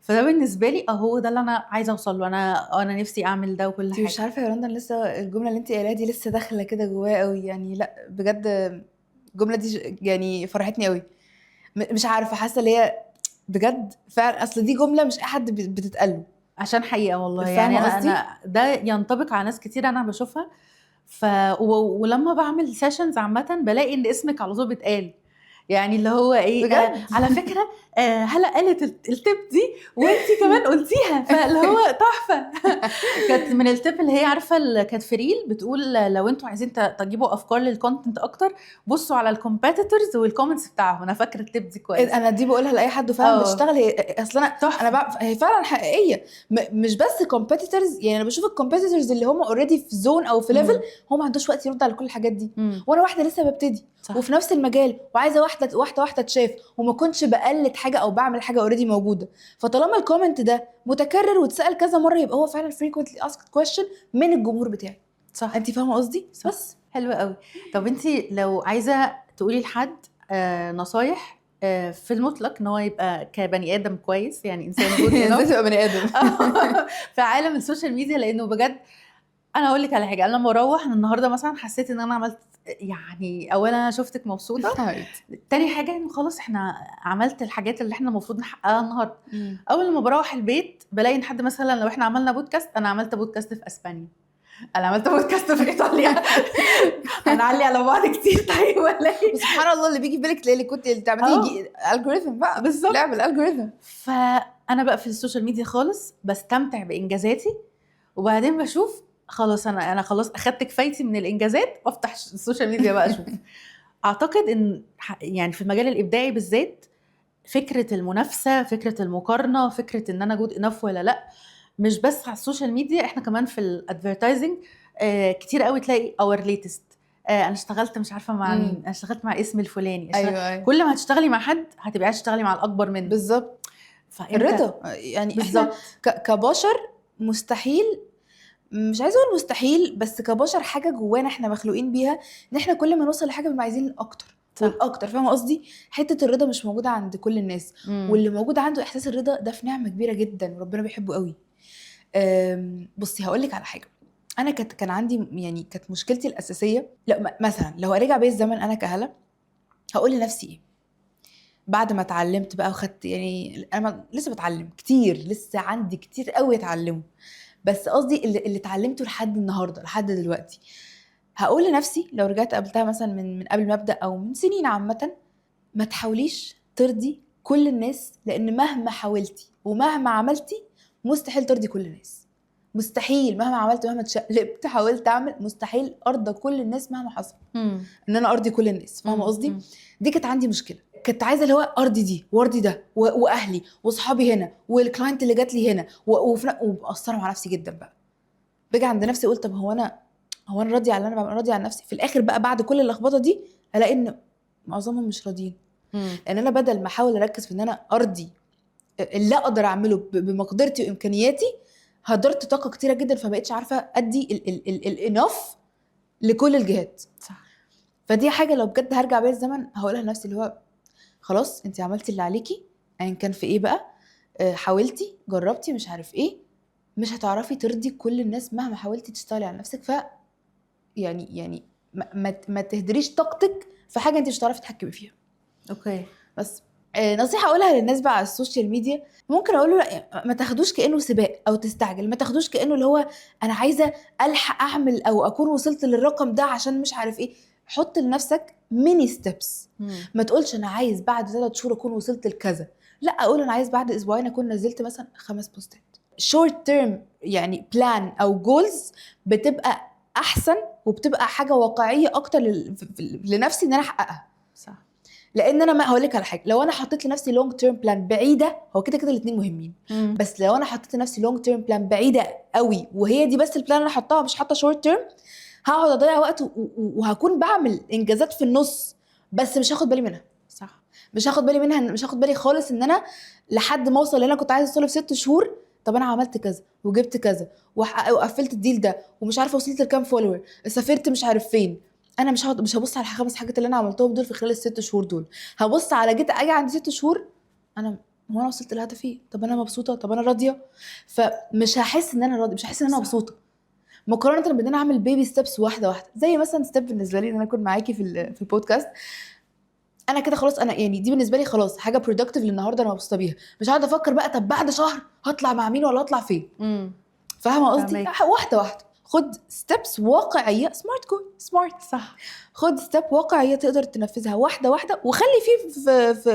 فده بالنسبه لي هو ده اللي انا عايزه اوصل له. انا نفسي اعمل ده وكل حاجه. مش عارفه يا رندا لسه الجمله اللي انت قايلاها دي لسه داخله كده جوايا قوي، يعني لا بجد الجمله دي يعني فرحتني قوي. مش عارفه حاسه اللي هي بجد فعلا، اصل دي جمله مش اي حد بتتقال عشان حقيقه والله. يعني انا ده ينطبق على ناس كتير انا بشوفها. ولما بعمل سيشنز عامه بلاقي ان اسمك على طول بيتقال، يعني اللي هو ايه على فكره هلا قالت التip دي وانتي كمان قلتيها، فاللي هو تحفه. كانت من التip اللي هي عارفه كانت فريل بتقول لو انتوا عايزين تجيبوا افكار للكونتنت اكتر بصوا على الكومبيتيتورز والكومنتس بتاعهم. انا فاكره التip دي كويس. انا دي بقولها لاي حد فعلا بتشتغل. هي اصلا انا هي فعلا حقيقيه، مش بس كومبيتيتورز. يعني انا بشوف الكومبيتيتورز اللي هم اوريدي في زون او في ليفل هو ما عندوش وقت يرد على كل الحاجات دي، وانا واحده لسه ببتدي وفي نفس المجال وعايزه واحده تشاف، وما كنتش بقلد حاجه او بعمل حاجه اوريدي موجوده. فطالما الكومنت ده متكرر واتسال كذا مره يبقى هو فعلا frequently asked question من الجمهور بتاعي. صح، انت فاهمه قصدي؟ بس حلو قوي. طب انت لو عايزه تقولي لحد نصايح في المطلق ان هو يبقى كبني ادم كويس، يعني انسان جود ازاي تبقى بني ادم في عالم السوشيال ميديا، لانه بجد انا اقول لك على حاجه. انا لما اروح النهارده مثلا حسيت ان انا عملت يعني اولا انا شفتك مبسوطه، تاني حاجه انه خلاص احنا عملت الحاجات اللي احنا المفروض نحققها النهارده. اول ما بروح البيت بلاقي ان حد مثلا لو احنا عملنا بودكاست، انا عملت بودكاست في اسبانيا، انا عملت بودكاست في ايطاليا هنعلي على بعض كتير طيب ولا ايه؟ سبحان الله اللي بيجي في بالك تلاقي اللي كنت اللي تعمليه الجوريثم بقى، بالظبط. لعب الالجوريثم. فانا بقى في السوشيال ميديا خالص بستمتع بانجازاتي، وبعدين بشوف خلاص انا خلاص اخدت كفايتي من الانجازات وافتح السوشيال ميديا بقى اشوف. اعتقد ان يعني في المجال الابداعي بالذات فكره المنافسه، فكره المقارنه، فكره ان انا جود انف ولا لا، مش بس على السوشيال ميديا، احنا كمان في الادفيرتايزنج كتير قوي تلاقي اور ليتست، انا اشتغلت مش عارفه مع مين، انا اشتغلت مع اسم الفلاني، ايوه كل ما هتشتغلي مع حد هتبقى عايزه تشتغلي مع الاكبر منه. بالظبط. الرضا يعني بالظبط. احنا كبشر مستحيل، مش عايزه اقول مستحيل، بس كبشر حاجه جوانا احنا مخلوقين بيها ان احنا كل ما نوصل لحاجه بنبقى عايزين الاكتر والاكتر. فاهمه قصدي؟ حته الرضا مش موجوده عند كل الناس، واللي موجود عنده احساس الرضا ده في نعمه كبيره جدا وربنا بيحبه قوي. بصي هقول لك على حاجه. انا كان عندي يعني كانت مشكلتي الاساسيه، لا مثلا لو ارجع بيا الزمن انا كهلا هقول لنفسي ايه بعد ما اتعلمت بقى وخدت، يعني انا لسه بتعلم كتير، لسه عندي كتير قوي اتعلمه، بس قصدي اللي اتعلمته لحد النهارده لحد دلوقتي، هقول لنفسي لو رجعت قابلتها مثلا من قبل ما ابدا او من سنين عامه، ما تحاوليش ترضي كل الناس، لان مهما حاولتي ومهما عملتي مستحيل ترضي كل الناس. مستحيل، مهما عملت مهما اتشقلبت حاولت اعمل، مستحيل ارضى كل الناس مهما حصل ان انا ارضي كل الناس. فاهمه قصدي؟ دي كانت عندي مشكله، كنت عايزه اللي هو ارضي دي وارضي ده واهلي واصحابي هنا والكلاينت اللي جات لي هنا ومقصره مع نفسي جدا بقى. باجي عند نفسي قلت طب هو انا راضيه على اللي انا بعمل، راضيه عن نفسي؟ في الاخر بقى بعد كل اللخبطه دي الاقي ان معظمهم مش راضيين، لان انا بدل ما احاول اركز في ان انا ارضي اللي اقدر اعمله بمقدرتي وامكانياتي، هدرت طاقه كتيره جدا، فبقيتش عارفه ادي الانف لكل الجهات. صح. فدي حاجه لو بجد هرجع بيا الزمن هقولها لنفسي، اللي هو خلاص انت عملتي اللي عليكي ايا كان في ايه بقى، حاولتي جربتي مش عارف ايه، مش هتعرفي ترضي كل الناس مهما حاولتي تشتغلي على نفسك. ف يعني ما تهدريش طاقتك في حاجه انت مش هتعرفي تتحكمي فيها. اوكي. بس نصيحه اقولها للناس بقى على السوشيال ميديا، ممكن اقول له ما تاخدوش كانه سباق او تستعجل، ما تاخدوش كانه اللي هو انا عايزه الحق اعمل او اكون وصلت للرقم ده عشان مش عارف ايه. حط لنفسك ميني ستيبس، ما تقولش انا عايز بعد 3 شهور اكون وصلت لكذا، لا اقول انا عايز بعد اسبوعين اكون نزلت مثلا 5 بوستات. شورت تيرم يعني بلان او جولز بتبقى احسن وبتبقى حاجه واقعيه اكتر لنفسي ان انا احققها. صح. لان انا ما هقول لك على حاجه، لو انا حطيت لنفسي لونج تيرم بلان بعيده، هو كده كده الاثنين مهمين، بس لو انا حطيت لنفسي لونج تيرم بلان بعيده قوي وهي دي بس البلان انا حطاها مش حاطه شورت تيرم، هقعد اضيع وقت وهكون بعمل انجازات في النص بس مش هاخد بالي منها. صح. مش هاخد بالي منها، مش هاخد بالي خالص ان انا لحد ما اوصل اللي انا كنت عايزه اوصله في 6 شهور، طب انا عملت كذا وجبت كذا وقفلت الديل ده ومش عارفه وصلت لكام فولور، سافرت مش عارف فين. انا مش هبص على ال5 حاجات اللي انا عملتهم دول في خلال ال6 شهور دول، هبص على جيت اجي عند 6 شهور انا وصلت لهدفي، طب انا مبسوطه، طب انا راضيه. فمش هحس ان انا راضيه، مش هحس ان انا مبسوطه، مقارنه بان انا اعمل بيبي ستيبس واحده واحده. زي مثلا ستيب بالنسبه لي ان انا اكون معاكي في البودكاست، انا كده خلاص، انا يعني دي بالنسبه لي خلاص حاجه برودكتيف للنهارده انا مبسوطه بيها، مش قاعده افكر بقى طب بعد شهر هطلع مع مين ولا هطلع فين. فاهمه قصدي؟ واحده واحده، خد ستيبس واقعيه، سمارت جول سمارت. صح. خد ستيب واقعيه تقدر تنفذها واحده واحده، وخلي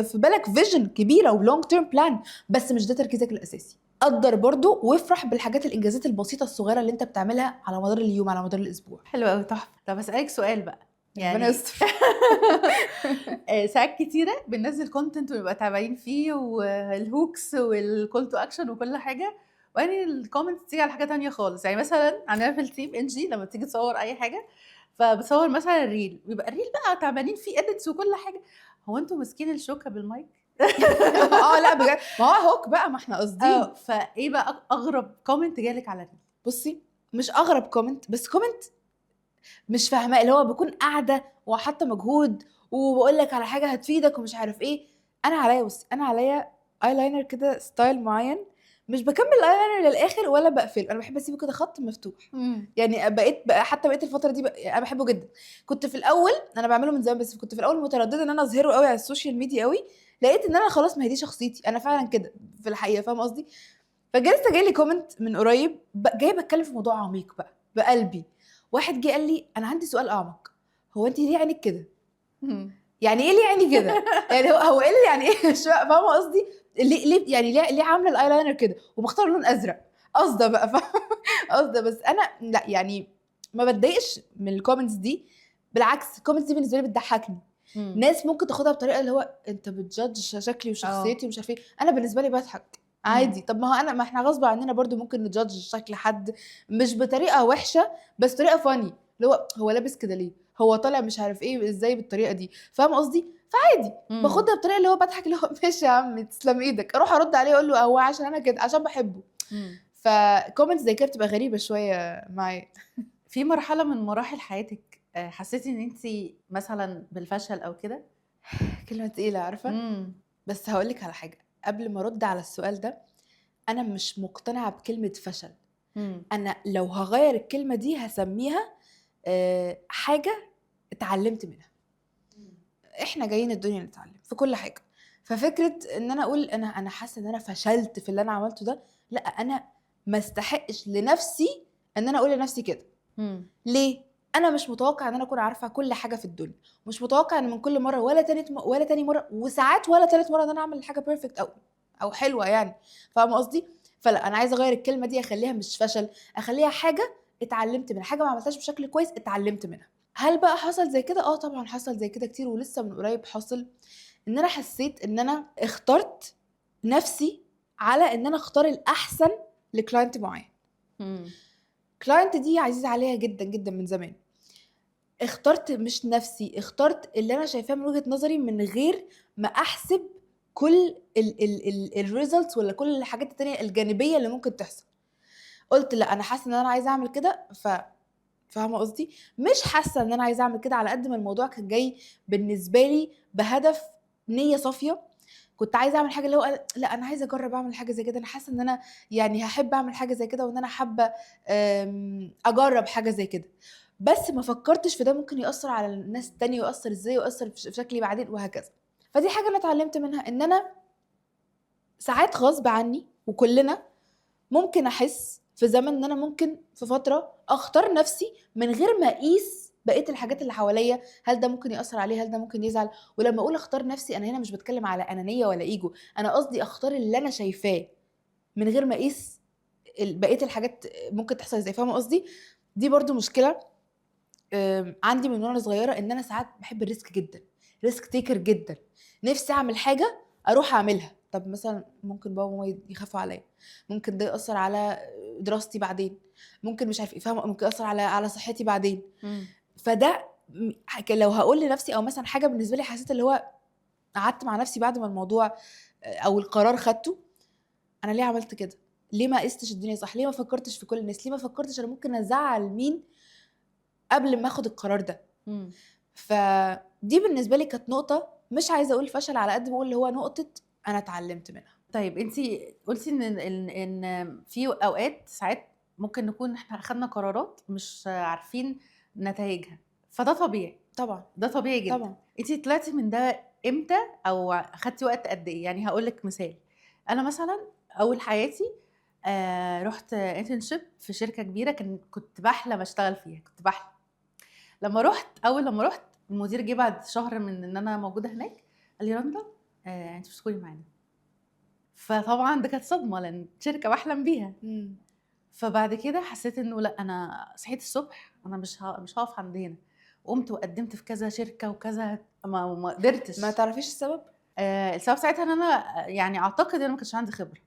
في بالك فيجن كبيره ولونج تيرم بلان، بس مش ده تركيزك الاساسي. قدر برضو وافرح بالحاجات الانجازات البسيطه الصغيره اللي انت بتعملها على مدار اليوم، على مدار الاسبوع. حلو قوي، تحفه. طب اسالك سؤال بقى، يعني ساعات كتيره بننزل كونتنت ونبقى تابعين فيه والهوكس والكول تو اكشن وكل حاجه، ويعني الكومنتس تيجي على حاجه تانية خالص. يعني مثلا عندنا في التيم NG لما تيجي تصور اي حاجه، فبتصور مثلا الريل، بيبقى الريل بقى تعبانين فيه اديتس وكل حاجه، هو انتوا ماسكين الشوكه بالمايك؟ لا بجد، ما هو هوك بقى، ما احنا قاصدين. فايه بقى اغرب كومنت جالك على الريل؟ بصي مش اغرب كومنت، بس كومنت مش فاهمه، اللي هو بكون قاعده وحاطه مجهود وبقول لك على حاجه هتفيدك ومش عارف ايه. انا عليا، بصي انا عليا ايلاينر كده ستايل معين، مش بكمل الايلاينر للاخر ولا بقفل، انا بحب اسيبه كده خط مفتوح. يعني بقيت حتى بقيت الفتره دي انا بحبه جدا. كنت في الاول انا بعمله من زمان، بس كنت في الاول متردده ان انا اظهره قوي على السوشيال ميديا قوي، لقيت ان انا خلاص ما هي دي شخصيتي، انا فعلا كده في الحقيقه. فاهم قصدي؟ فجلست جاي لي كومنت من قريب جاي بتكلم في موضوع عميق بقى، بقلبي. واحد جه قال لي انا عندي سؤال اعمق، هو انت ليه عينك كده؟ يعني ايه ليه عيني كده؟ يعني هو ايه اللي يعني ايه؟ مش فاهمه قصدي. ليه يعني ليه عامله الايلاينر كده ومختاره لون ازرق؟ قصده بقى قصده. بس انا لا يعني ما بتضايقش من الكومنتس دي، بالعكس الكومنتس دي بالنسبه لي بتضحكني. ناس ممكن تاخدها بطريقه اللي هو انت بتجادج شكلي وشخصيتي ومش عارف ايه، انا بالنسبه لي بضحك عادي. طب ما هو انا، ما احنا غصب عننا برضو ممكن نجادج شكل حد مش بطريقه وحشه بس طريقه فاني، اللي هو لابس كده ليه، هو طالع مش عارف ايه ازاي بالطريقه دي، فاهم قصدي؟ فعادي باخدها بطريقه اللي هو بضحك، اللي هو ماشي يا عم تسلم ايدك، اروح ارد عليه اقول له هو عشان انا كده عشان بحبه. فكومنتس زي كده بتبقى غريبه شويه معايا. في مرحله من مراحل حياتك حسيتي ان انت مثلا بالفشل او كده؟ كلمه تقيله عارفه. بس هقولك على حاجه قبل ما ارد على السؤال ده، انا مش مقتنعه بكلمه فشل. انا لو هغير الكلمه دي هسميها حاجه اتعلمت منها. احنا جايين الدنيا نتعلم في كل حاجه. ففكره ان انا اقول انا حاسه ان انا فشلت في اللي انا عملته ده، لا، انا ما استحقش لنفسي ان انا اقول لنفسي كده. ليه؟ انا مش متوقع ان انا اكون عارفه كل حاجه في الدنيا، مش متوقع ان من كل مره ولا تاني مره وساعات ولا تالت مره ان انا اعمل حاجه بيرفكت او حلوه يعني، فاهمه قصدي؟ فلا، انا عايزه اغير الكلمه دي، اخليها مش فشل، اخليها حاجه اتعلمت منها، حاجه ما عملتهاش بشكل كويس اتعلمت منها. هل بقى حصل زي كده؟ طبعا حصل زي كده كتير، ولسه من قريب حصل ان انا حسيت ان انا اخترت نفسي على ان انا اختار الاحسن لكلاينت معين. كلاينت دي عزيزه عليها جدا جدا من زمان، اخترت مش نفسي، اخترت اللي انا شايفاه من وجهة نظري من غير ما احسب كل الريزلتس ولا كل الحاجات التانية الجانبية اللي ممكن تحصل. قلت لا، انا حاسه ان انا عايزه اعمل كده، فاهمه قصدي؟ مش حاسه ان انا عايزه اعمل كده على قد ما الموضوع كان جاي بالنسبه لي بهدف نيه صافيه. كنت عايزه اعمل حاجه اللي هو لا، انا عايزه اجرب اعمل حاجه زي كده، انا حاسه ان انا يعني هحب اعمل حاجه زي كده، وان انا حابه اجرب حاجه زي كده. بس ما فكرتش في ده ممكن ياثر على الناس التانية، ويأثر ازاي، ويأثر في شكلي بعدين وهكذا. فدي حاجه انا اتعلمت منها، ان انا ساعات غصب عني وكلنا ممكن احس في زمن ان انا ممكن في فتره اختار نفسي من غير ما اقيس بقيه الحاجات اللي حواليا، هل ده ممكن ياثر عليه، هل ده ممكن يزعل. ولما اقول اختار نفسي، انا هنا مش بتكلم على انانيه ولا ايجو، انا قصدي اختار اللي انا شايفاه من غير ما اقيس بقيه الحاجات ممكن تحصل ازاي، فاهمه قصدي؟ دي برضو مشكله عندي من وانا صغيره، ان انا ساعات بحب الريسك جدا، ريسك تيكر جدا، نفسي اعمل حاجه اروح اعملها. طب مثلا ممكن بابا وماما يخافوا عليا، ممكن ده ياثر على دراستي بعدين، ممكن مش عارف ايه، فاهمه؟ ممكن ياثر على صحتي بعدين. فده لو هقول لنفسي، او مثلا حاجه بالنسبه لي حسيت اللي هو قعدت مع نفسي بعد ما الموضوع او القرار خدته، انا ليه عملت كده؟ ليه ما قستش الدنيا صح؟ ليه ما فكرتش في كل الناس؟ ليه ما فكرتش انا ممكن ازعل مين قبل ما اخد القرار ده؟ فدي بالنسبه لي كانت نقطه، مش عايزه اقول فشل على قد ما اقول اللي هو نقطه انا اتعلمت منها. طيب انت قلتي ان في اوقات ساعات ممكن نكون احنا اخدنا قرارات مش عارفين نتائجها، فده طبيعي. طبعا ده طبيعي جدا. طبعا. انت طلعتي من ده امتى، او اخدتي وقت قد ايه؟ يعني هقول لك مثال. انا مثلا اول حياتي رحت انترنشيب في شركه كبيره، كنت بحلم اشتغل فيها، كنت بحلم. اول لما رحت المدير جه بعد شهر من ان انا موجوده هناك، قال لي رندا انت مش تدخلي معانا. فطبعا ده كانت صدمه، لان شركه بحلم بيها. فبعد كده حسيت انه لا، انا صحيت الصبح انا مش هقف عند هنا. قمت وقدمت في كذا شركه وكذا، ما قدرتش. ما تعرفيش السبب؟ السبب ساعتها ان انا يعني اعتقد ان انا ما كانش عندي خبره.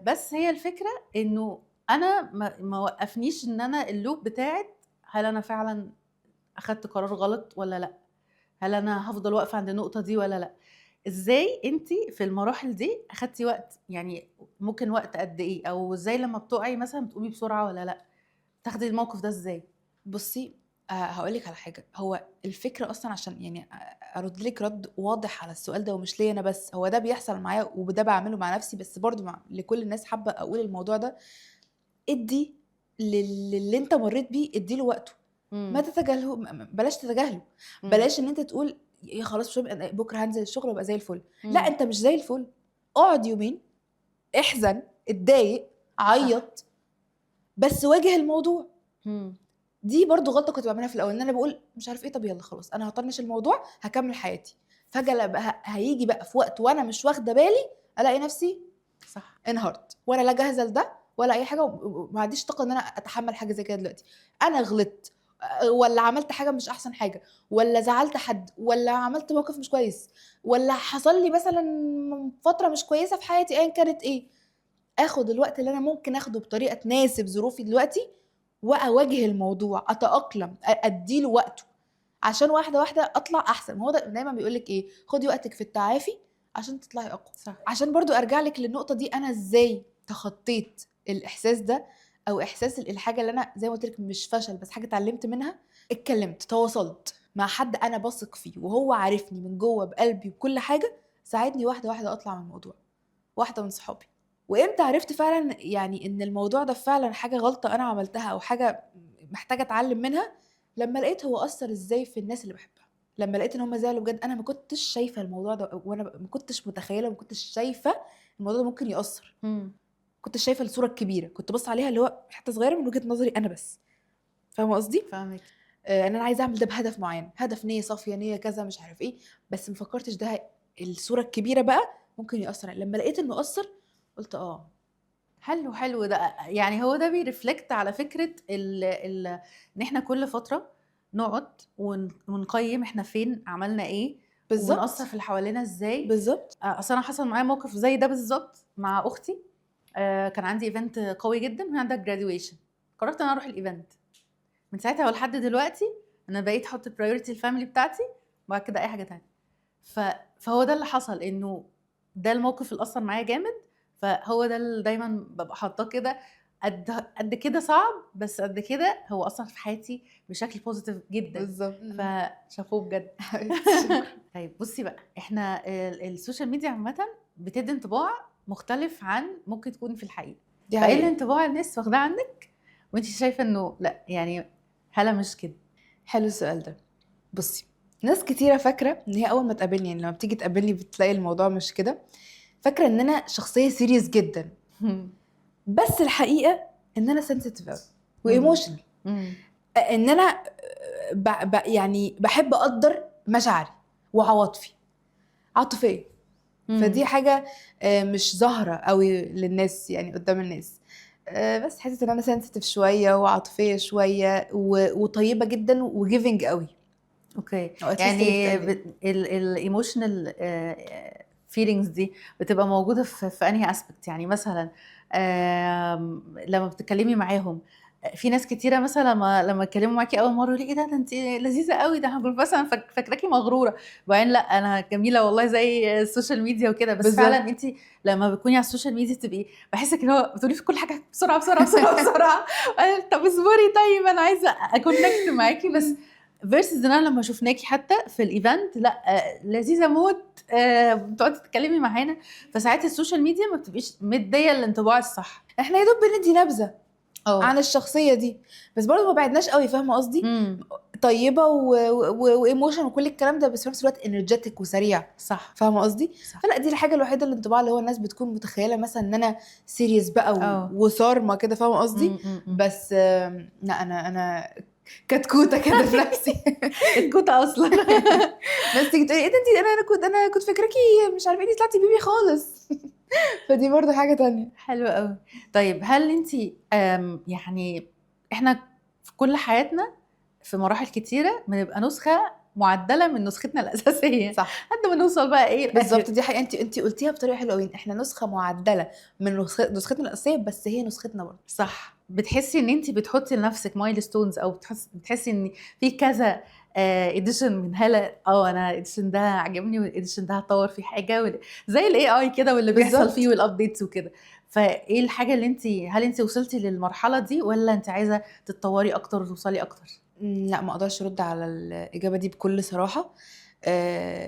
بس هي الفكره انه انا ما وقفنيش ان انا اللوب بتاعت هل انا فعلا اخدت قرار غلط ولا لا، هل انا هفضل واقفه عند النقطه دي ولا لا. ازاي انتي في المراحل دي اخدتي وقت؟ يعني ممكن وقت قد ايه؟ او ازاي لما بتقعي مثلا بتقومي بسرعه ولا لا؟ تاخدي الموقف ده ازاي؟ بصي هقولك على حاجه، هو الفكره اصلا عشان يعني ارد لك رد واضح على السؤال ده، ومش ليا انا بس، هو ده بيحصل معايا وده بعمله مع نفسي، بس برضو لكل الناس حابه اقول الموضوع ده. ادي للي انت مريت بيه اديله وقته. ما تتجاهله، بلاش تتجاهله. بلاش ان انت تقول يا خلاص مش بكره هنزل الشغل وابقى زي الفل. لا، انت مش زي الفل. اقعد يومين، احزن، اتضايق، عيط، بس واجه الموضوع. دي برضو غلطه كنت بعملها في الاول، ان انا بقول مش عارف ايه، طب يلا خلاص انا هطنش الموضوع هكمل حياتي. فجاه بقى هيجي بقى في وقت وانا مش واخده بالي الاقي نفسي صح. انهارت، وانا لا جاهزه لده ولا اي حاجه، وما عنديش طاقه ان انا اتحمل حاجه زي كده دلوقتي. انا غلطت ولا عملت حاجه مش احسن حاجه، ولا زعلت حد، ولا عملت موقف مش كويس، ولا حصل لي مثلا فتره مش كويسه في حياتي ايا كانت ايه، اخد الوقت اللي انا ممكن اخده بطريقه تناسب ظروفي دلوقتي، واواجه الموضوع، اتاقلم، اديله وقته، عشان واحده واحده اطلع احسن. ما هو ده دايما بيقولك ايه، خدي وقتك في التعافي عشان تطلعي اقوى. صح. عشان برضو ارجع لك للنقطه دي، انا ازاي تخطيت الاحساس ده، او احساس الحاجه اللي انا زي ما قلت لك مش فشل بس حاجه اتعلمت منها. اتكلمت، تواصلت مع حد انا بثق فيه وهو عارفني من جوه بقلبي بكل حاجه، ساعدني واحده واحده اطلع من الموضوع. واحده من صحابي. وامتى عرفت فعلا يعني ان الموضوع ده فعلا حاجه غلطه انا عملتها او حاجه محتاجه اتعلم منها، لما لقيت هو اثر ازاي في الناس اللي بحبها. لما لقيت ان هم زعلوا بجد، انا ما كنتش شايفه الموضوع ده، وانا ما كنتش متخيله، ما كنتش شايفه الموضوع ده ممكن ياثر. كنت شايفه الصوره الكبيره، كنت بص عليها اللي هو حته صغيره من وجهه نظري انا بس. فاهمه قصدي؟ فاهمك. ان انا عايزه اعمل ده بهدف معين، هدف نيه صافيه، نيه كذا مش عارف ايه، بس ما فكرتش ده الصوره الكبيره بقى ممكن ياثر. لما لقيت انه اثر قلت حلو ده. يعني هو ده بيرفلكت على فكرة ان احنا كل فترة نقعد ونقيم احنا فين، عملنا ايه، بالظبط ونأثر في اللي حوالينا ازاي. بالظبط. اصل انا حصل معايا موقف زي ده بالظبط مع اختي. كان عندي ايفنت قوي جدا وهي عندها جراديويشن. قررت ان انا اروح الايفنت. من ساعتها ولحد دلوقتي انا بقيت احط برايورتي الفاميلي بتاعتي وبعد كده اي حاجه تانية. فهو ده اللي حصل، انه ده الموقف اللي اثر معايا جامد. فهو ده اللي دايما ببقى حاطاه كده، قد كده صعب بس قد كده هو اثر في حياتي بشكل بوزيتيف جدا. بالظبط. فشافوه بجد. طيب بصي بقى، احنا السوشيال ميديا عامه بتدي انطباع مختلف عن ممكن تكون في الحقيقه. دي فايه حقيقة. الانطباع الناس واخداه عنك وانت شايفه انه لا يعني هلا مش كده؟ حلو السؤال ده. بصي، ناس كتيرة فاكرة ان هي اول ما تقابلني، يعني لما بتيجي تقابلني بتلاقي الموضوع مش كده، فاكرة ان انا شخصية سيريس جدا. بس الحقيقة ان انا سنسيتيف قوي وايموشنال. ان انا يعني بحب اقدر مشاعري وعواطفي، عاطفية. فدي حاجة مش ظاهرة قوي للناس، يعني قدام الناس. بس حاسة ان انا سنسيتيف شوية وعاطفية شوية وطيبة جدا وجيفنج قوي. اوكي. أو at least يعني اللي بتقابلني. الايموشنال فيلينجز دي بتبقى موجوده في انهي اسبكت؟ يعني مثلا لما بتتكلمي معاهم، في ناس كتيره مثلا لما يتكلموا معاكي اول مره يقولوا ايه ده انت لذيذه قوي، ده هقول مثلا فاكراكي مغروره، وبعدين لا انا جميله والله زي السوشيال ميديا وكده. بس بالظبط. فعلا انت لما بتكوني على السوشيال ميديا تبقي بحسك ان هو بتقولي في كل حاجه بسرعه بسرعه بسرعه بسرعه. طب اصبري، طيب انا عايزه اكونكت معاكي. بس فيرسز ان انا لما شفناكي حتى في الايفنت لا لذيذه موت، بتقعدي تتكلمي معانا. فساعات السوشيال ميديا ما بتبقيش مديه الانطباع الصح. احنا يا دوب بندي نبذه عن الشخصيه دي، بس برضه ما بعدناش قوي. فاهمه قصدي؟ طيبه وايموشن وكل الكلام ده، بس في نفس الوقت انرجيتك وسريع. صح. فاهمه قصدي؟ صح. فلا، دي الحاجه الوحيده الانطباع اللي هو الناس بتكون متخيله مثلا ان انا سيريس بقى وصارمه كده. فاهمه قصدي؟ بس لا، انا كتكوته كده في نفسي. كتكوته اصلا. بس تيجي تقولي ايه ده، انا كنت فاكراكي مش عارفه ايه، طلعتي بيبي خالص. فدي برضه حاجه تانية. حلوه قوي. طيب هل انت يعني احنا في كل حياتنا في مراحل كتيره بنبقى نسخه معدله من نسختنا الاساسيه، صح. قد ما نوصل بقى ايه بالظبط. دي حقيقه، انت قلتيها بطريقه حلوه قوي. احنا نسخه معدله من نسختنا الاساسيه، بس هي نسختنا برضه. صح. بتحسي ان انت بتحطي لنفسك مايلستونز، او بتحسي ان في كذا اديشن من هلا، انا اديشن ده عجبني والاديشن ده هطور فيه حاجه، زي الاي اي كده واللي بيحصل بالظبط. فيه والابديتس وكده. فايه الحاجه اللي هل انت وصلتي للمرحله دي ولا انت عايزه تتطوري اكتر وتوصلي اكتر؟ لا، ما اقدرش ارد على الاجابه دي بكل صراحه.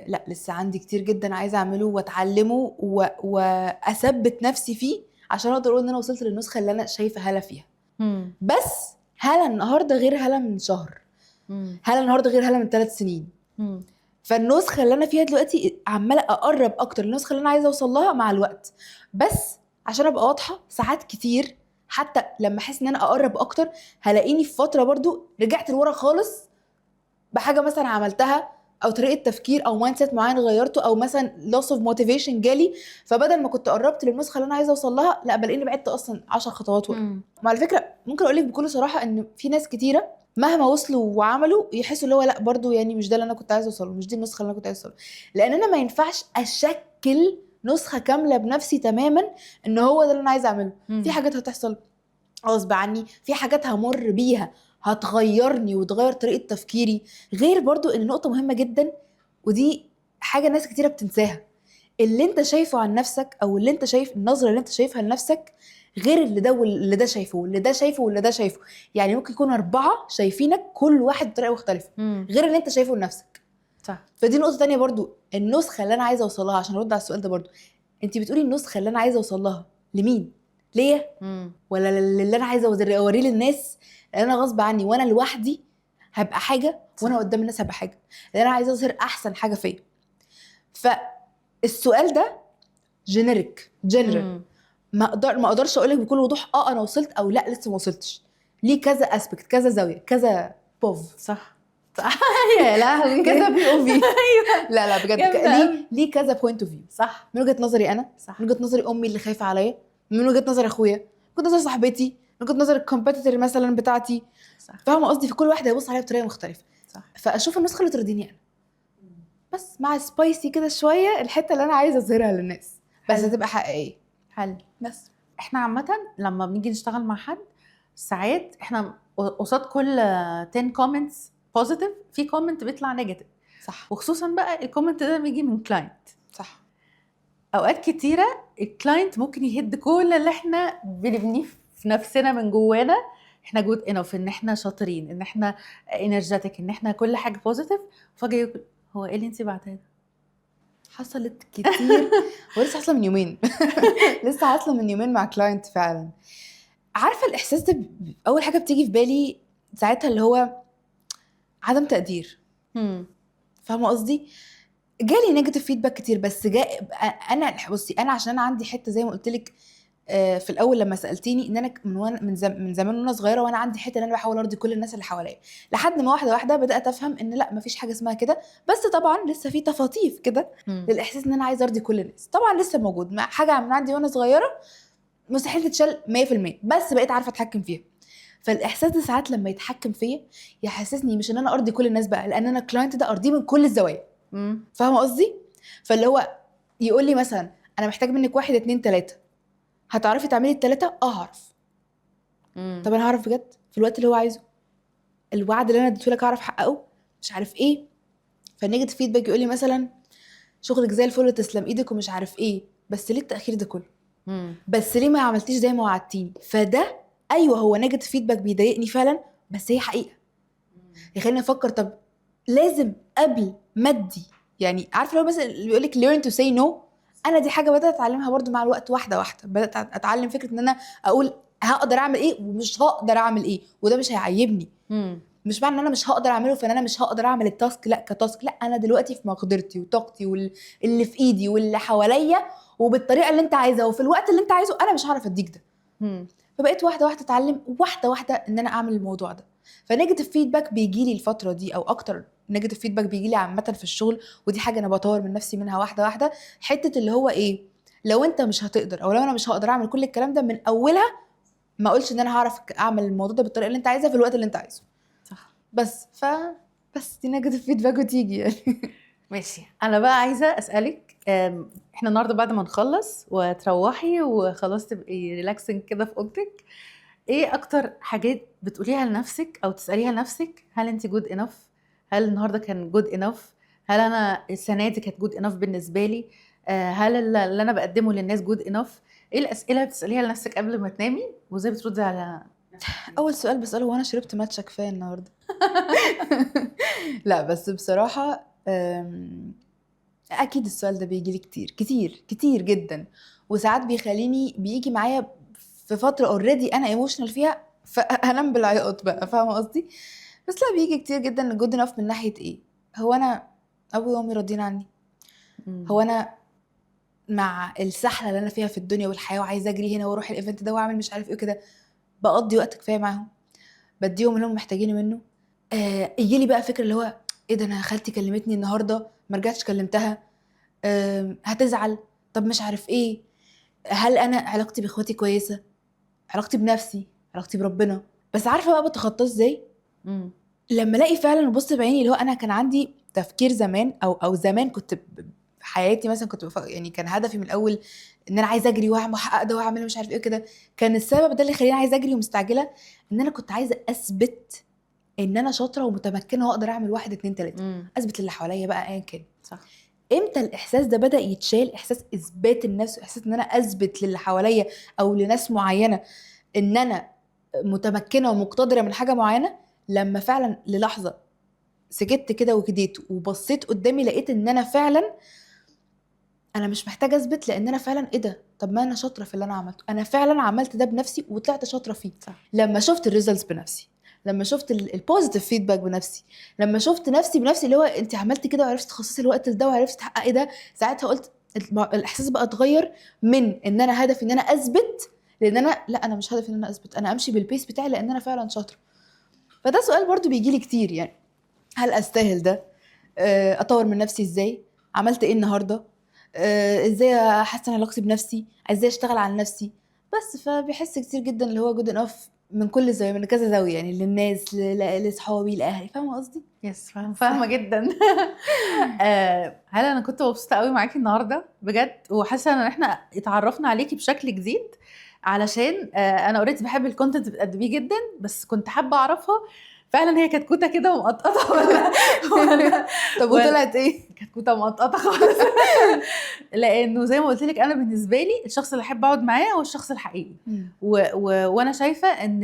لا، لسه عندي كتير جدا عايزه اعمله واتعلمه واثبت نفسي فيه عشان اقدر اقول ان انا وصلت للنسخه اللي انا شايفه هلا فيها. بس هلا النهارده غير هلا من شهر، هلا النهارده غير هلا من 3 سنين. فالنسخه اللي انا فيها دلوقتي عماله اقرب اكتر للنسخه اللي انا عايزه اوصل لها مع الوقت. بس عشان ابقى واضحه، ساعات كتير حتى لما احس ان انا اقرب اكتر هلاقيني في فتره برضو رجعت لورا خالص بحاجه مثلا عملتها او طريقه تفكير او مايند سيت معين غيرته او مثلا loss of motivation جالي، فبدل ما كنت قربت للنسخه اللي انا عايزه اوصل لها لا بلاقيني بعدت اصلا 10 خطوات ورا. وعلى فكره ممكن اقول لك بكل صراحه ان في ناس كتيره مهما وصلوا وعملوا يحسوا اللي هو لا برضو يعني مش ده اللي انا كنت عايزه اوصله، مش دي النسخه اللي انا كنت عايزه اوصلها، لان انا ما ينفعش اشكل نسخه كامله بنفسي تماما ان هو ده اللي انا عايزه اعمله. في حاجات هتحصل غصب عني، في حاجات همر بيها هتغيرني وتغير طريقه تفكيري. غير برضو ان نقطه مهمه جدا ودي حاجه ناس كتيره بتنساها، اللي انت شايفه عن نفسك او اللي انت شايف النظره اللي انت شايفها لنفسك غير اللي ده واللي ده شايفه واللي ده شايفه واللي ده شايفه. يعني ممكن يكون 4 شايفينك كل واحد بطريقه مختلفه غير اللي انت شايفه لنفسك. صح. فدي نقطه تانية برضو، النسخه اللي انا عايزه اوصلها، عشان ارد على السؤال ده برضو، انت بتقولي النسخه اللي انا عايزه اوصلها لمين؟ ليا ولا اللي انا عايزه اوريه للناس؟ لان انا غصب عني وانا لوحدي هبقى حاجه وانا قدام الناس هبقى حاجه، لان انا عايزه اظهر احسن حاجه فيا. فالسؤال ده جنرال، ما اقدرش اقول لك بكل وضوح انا وصلت او لا لسه ما وصلتش. ليه كذا اسبكت، كذا زاويه، كذا بوف. صح يا لهوي كذا بي او في. لا بجد ليه كذا بوينت اوف فيو. صح. من وجهه نظري انا، صح. من وجهه نظري امي اللي خايفه عليا، من وجهه نظر اخويا، من وجهه نظر صاحبتي، من وجهه نظر الكومبيتيتور مثلا بتاعتي. فاهمه قصدي؟ في كل واحد هيبص عليها بطريقه مختلفه. صح. فاشوف النسخه اللي ترضيني انا، بس مع سبايسي كده شويه الحته اللي انا عايزه اظهرها للناس بس هتبقى حقيقيه. حلو. بس احنا عامه لما بنيجي نشتغل مع حد ساعات احنا قصاد كل 10 كومنتس بوزيتيف في كومنت بيطلع نيجاتيف. صح. وخصوصا بقى الكومنت ده بيجي من كلاينت. صح. اوقات كتيره الكلاينت ممكن يهد كل اللي احنا بنبنيه في نفسنا من جوانا، احنا جود انف، ان احنا شاطرين، ان احنا انرجيتك، ان احنا كل حاجه بوزيتيف، وفجاه يقول هو ايه اللي انت بعتها ده؟ حصلت كتير ولسه حاصله من يومين. لسه حاصله من يومين مع كلاينت فعلا. عارفه الاحساس ده اول حاجه بتيجي في بالي ساعتها اللي هو عدم تقدير. فاهمه قصدي؟ جالي نيجاتيف فيدباك كتير، بس انا بصي انا عشان انا عندي حته زي ما قلت لك في الاول لما سالتيني ان انا من زمان وانا صغيره وانا عندي حته ان انا بحاول ارضي كل الناس اللي حواليا، لحد ما واحده واحده بدات افهم ان لا مفيش حاجه اسمها كده. بس طبعا لسه في تفاطيف كده للاحساس ان انا عايزه ارضي كل الناس، طبعا لسه موجود مع حاجه من عندي وانا صغيره مستحيل تتشال 100%، بس بقيت عارفه اتحكم فيها. فالاحساس ده ساعات لما يتحكم فيا يحسسني مش ان انا ارضي كل الناس بقى، لان انا الكلاينت ده ارضيه من كل الزوايا. فاهمه قصدي؟ فاللي هو يقول لي مثلا انا محتاج منك 1 2 3، هتعرفي تعملي ال3؟ هعرف. طب انا هعرف بجد في الوقت اللي هو عايزه؟ الوعد اللي انا اديته لك هعرف احققه؟ مش عارف ايه. فالنيجاتيف فيدباك يقول لي مثلا شغلك زي الفل تسلم ايدك ومش عارف ايه، بس ليه التاخير ده كله؟ بس ليه ما عملتيش زي ما وعدتيني؟ فده ايوه هو نيجاتيف فيدباك بيضايقني فعلا، بس هي حقيقه يخليني افكر طب لازم قبل ما ادي. يعني عارفه لو مثلا اللي بيقول لك learn to say no، انا دي حاجه بدات اتعلمها برضو مع الوقت واحده واحده. بدات اتعلم فكره ان انا اقول هقدر اعمل ايه ومش هقدر اعمل ايه، وده مش هيعيبني. مش معنى ان انا مش هقدر اعمله فان انا مش هقدر اعمل التاسك، لا كتاسك، لا انا دلوقتي في مقدرتي وطاقتي واللي في ايدي واللي حواليا وبالطريقه اللي انت عايزها وفي الوقت اللي انت عايزه، انا مش هعرف اديك ده. فبقيت واحده واحده اتعلم واحده واحده ان انا اعمل الموضوع ده. فنيجاتيف فيدباك بيجي لي الفتره دي او اكتر نيجاتيف فيدباك بيجي لي عامه في الشغل، ودي حاجه انا بطور من نفسي منها واحده واحده. حته اللي هو ايه، لو انت مش هتقدر او لو انا مش هقدر اعمل كل الكلام ده من اولها، ما اقولش ان انا هعرف اعمل الموضوع ده بالطريقه اللي انت عايزها في الوقت اللي انت عايزه. صح. بس دي نيجاتيف فيدباك وتيجي يعني. ماشي. انا بقى عايزه اسالك، احنا النهارده بعد ما نخلص وتروحي وخلاص تبقي ريلاكسنج كده في اوضتك، ايه اكتر حاجات بتقوليها لنفسك او تساليها لنفسك؟ هل انت جود انف؟ هل النهارده كان جود انف؟ هل انا السنه دي كانت جود انف بالنسبه لي؟ هل اللي انا بقدمه للناس جود انف؟ ايه الاسئله اللي بتساليها لنفسك قبل ما تنامي وازاي بتردي على؟ اول سؤال بساله هو انا شربت ماتشا كفايه النهارده؟ لا بس بصراحه اكيد السؤال ده بيجي لي كتير كتير كتير جدا، وساعات بيجي معايا في فتره اوريدي انا ايموشنال فيها فانام بالعياط بقى. فاهمه قصدي؟ بس لا بيجي كتير جدا جود انف من ناحيه ايه؟ هو انا ابويا وامي راضيين عني؟ هو انا مع السحله اللي انا فيها في الدنيا والحياه، وعايزه اجري هنا واروح الايفنت ده واعمل مش عارف ايه كده، بقضي وقت كفايه معاهم، بديهم اللي هم محتاجينه منه. يجي لي بقى فكره اللي هو ايه ده، انا خالتي كلمتني النهارده ما رجعتش كلمتها، هتزعل، طب مش عارف ايه، هل انا علاقتي باخواتي كويسه، علاقتي بنفسي، علاقتي بربنا. بس عارفه بقى بتخطاه ازاي؟ لما الاقي فعلا ابص بعيني اللي هو انا كان عندي تفكير زمان او زمان كنت في حياتي مثلا كنت يعني كان هدفي من الاول ان انا عايزه اجري واعمل واحقق ده واعمل مش عارف ايه كده. كان السبب ده اللي خليني عايزه اجري ومستعجله ان انا كنت عايزه اثبت ان انا شاطره ومتمكنه واقدر اعمل 1 2 3، اثبت للي حواليا بقى ايا كان. صح. امتى الاحساس ده بدا يتشال، احساس اثبات النفس، احساس ان انا اثبت للي حواليا او لناس معينه ان انا متمكنه ومقتدره من حاجه معينه؟ لما فعلا للحظه سكت كده وهديت وبصيت قدامي لقيت ان انا فعلا انا مش محتاجه اثبت، لان انا فعلا ايه ده، طب ما انا شاطره في اللي انا عملته، انا فعلا عملت ده بنفسي وطلعت شاطره فيه. صح. لما شفت الريزلتس بنفسي، لما شفت البوزيتيف فيدباك بنفسي، لما شفت نفسي بنفسي اللي هو انت عملتي كده وعرفتي تخصصي الوقت ده وعرفتي تحققي ده، ساعتها قلت الاحساس بقى اتغير من ان انا هدفي ان انا اثبت، لان انا لا، انا مش هدفي ان انا اثبت، انا امشي بالبيس بتاعي لان انا فعلا شاطره. فده سؤال برضو بيجي لي كتير يعني، هل استاهل ده؟ اطور من نفسي ازاي؟ عملت ايه النهارده؟ ازاي احسن علاقتي بنفسي؟ ازاي اشتغل على نفسي؟ بس فبيحس كتير جدا اللي هو جود انف من كل زاويه، من كذا زاويه يعني، للناس لاصحابي لاهلي. فاهمه قصدي؟ يس فاهمه جدا. هل انا كنت مبسوطه قوي معاكي النهارده بجد، وحاسه ان احنا اتعرفنا عليكي بشكل جديد، علشان انا اوريدي بحب الكونتنت اللي بتقدميه جدا، بس كنت حابه اعرفها فعلا هي كتكوته كده ومقطقطه ولا طب وطلعت ايه؟ كتكوته مقطقطه خالص. لانه زي ما قلت لك انا بالنسبه لي الشخص اللي احب اقعد معاه هو الشخص الحقيقي، وانا شايفه ان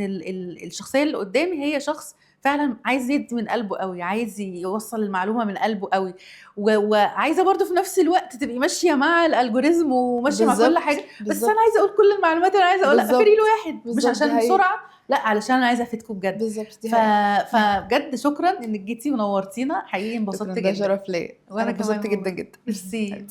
الشخصيه اللي قدامي هي شخص فعلا عايز يدي من قلبه قوي، عايز يوصل المعلومه من قلبه قوي، وعايزه برضو في نفس الوقت تبقي ماشيه مع الالجوريزم وماشيه مع كل حاجه، بس انا عايزه اقول كل المعلومات اللي انا عايزه اقولها في ريل واحد، مش عشان بسرعه، لا علشان انا عايزه افيدكم بجد. بالظبط. فبجد شكرا انك جيتي ونورتينا، حقيقي انبسطت جدا. ده شرف ليا، وانا انبسطت كمان جدا جدا. ميرسي.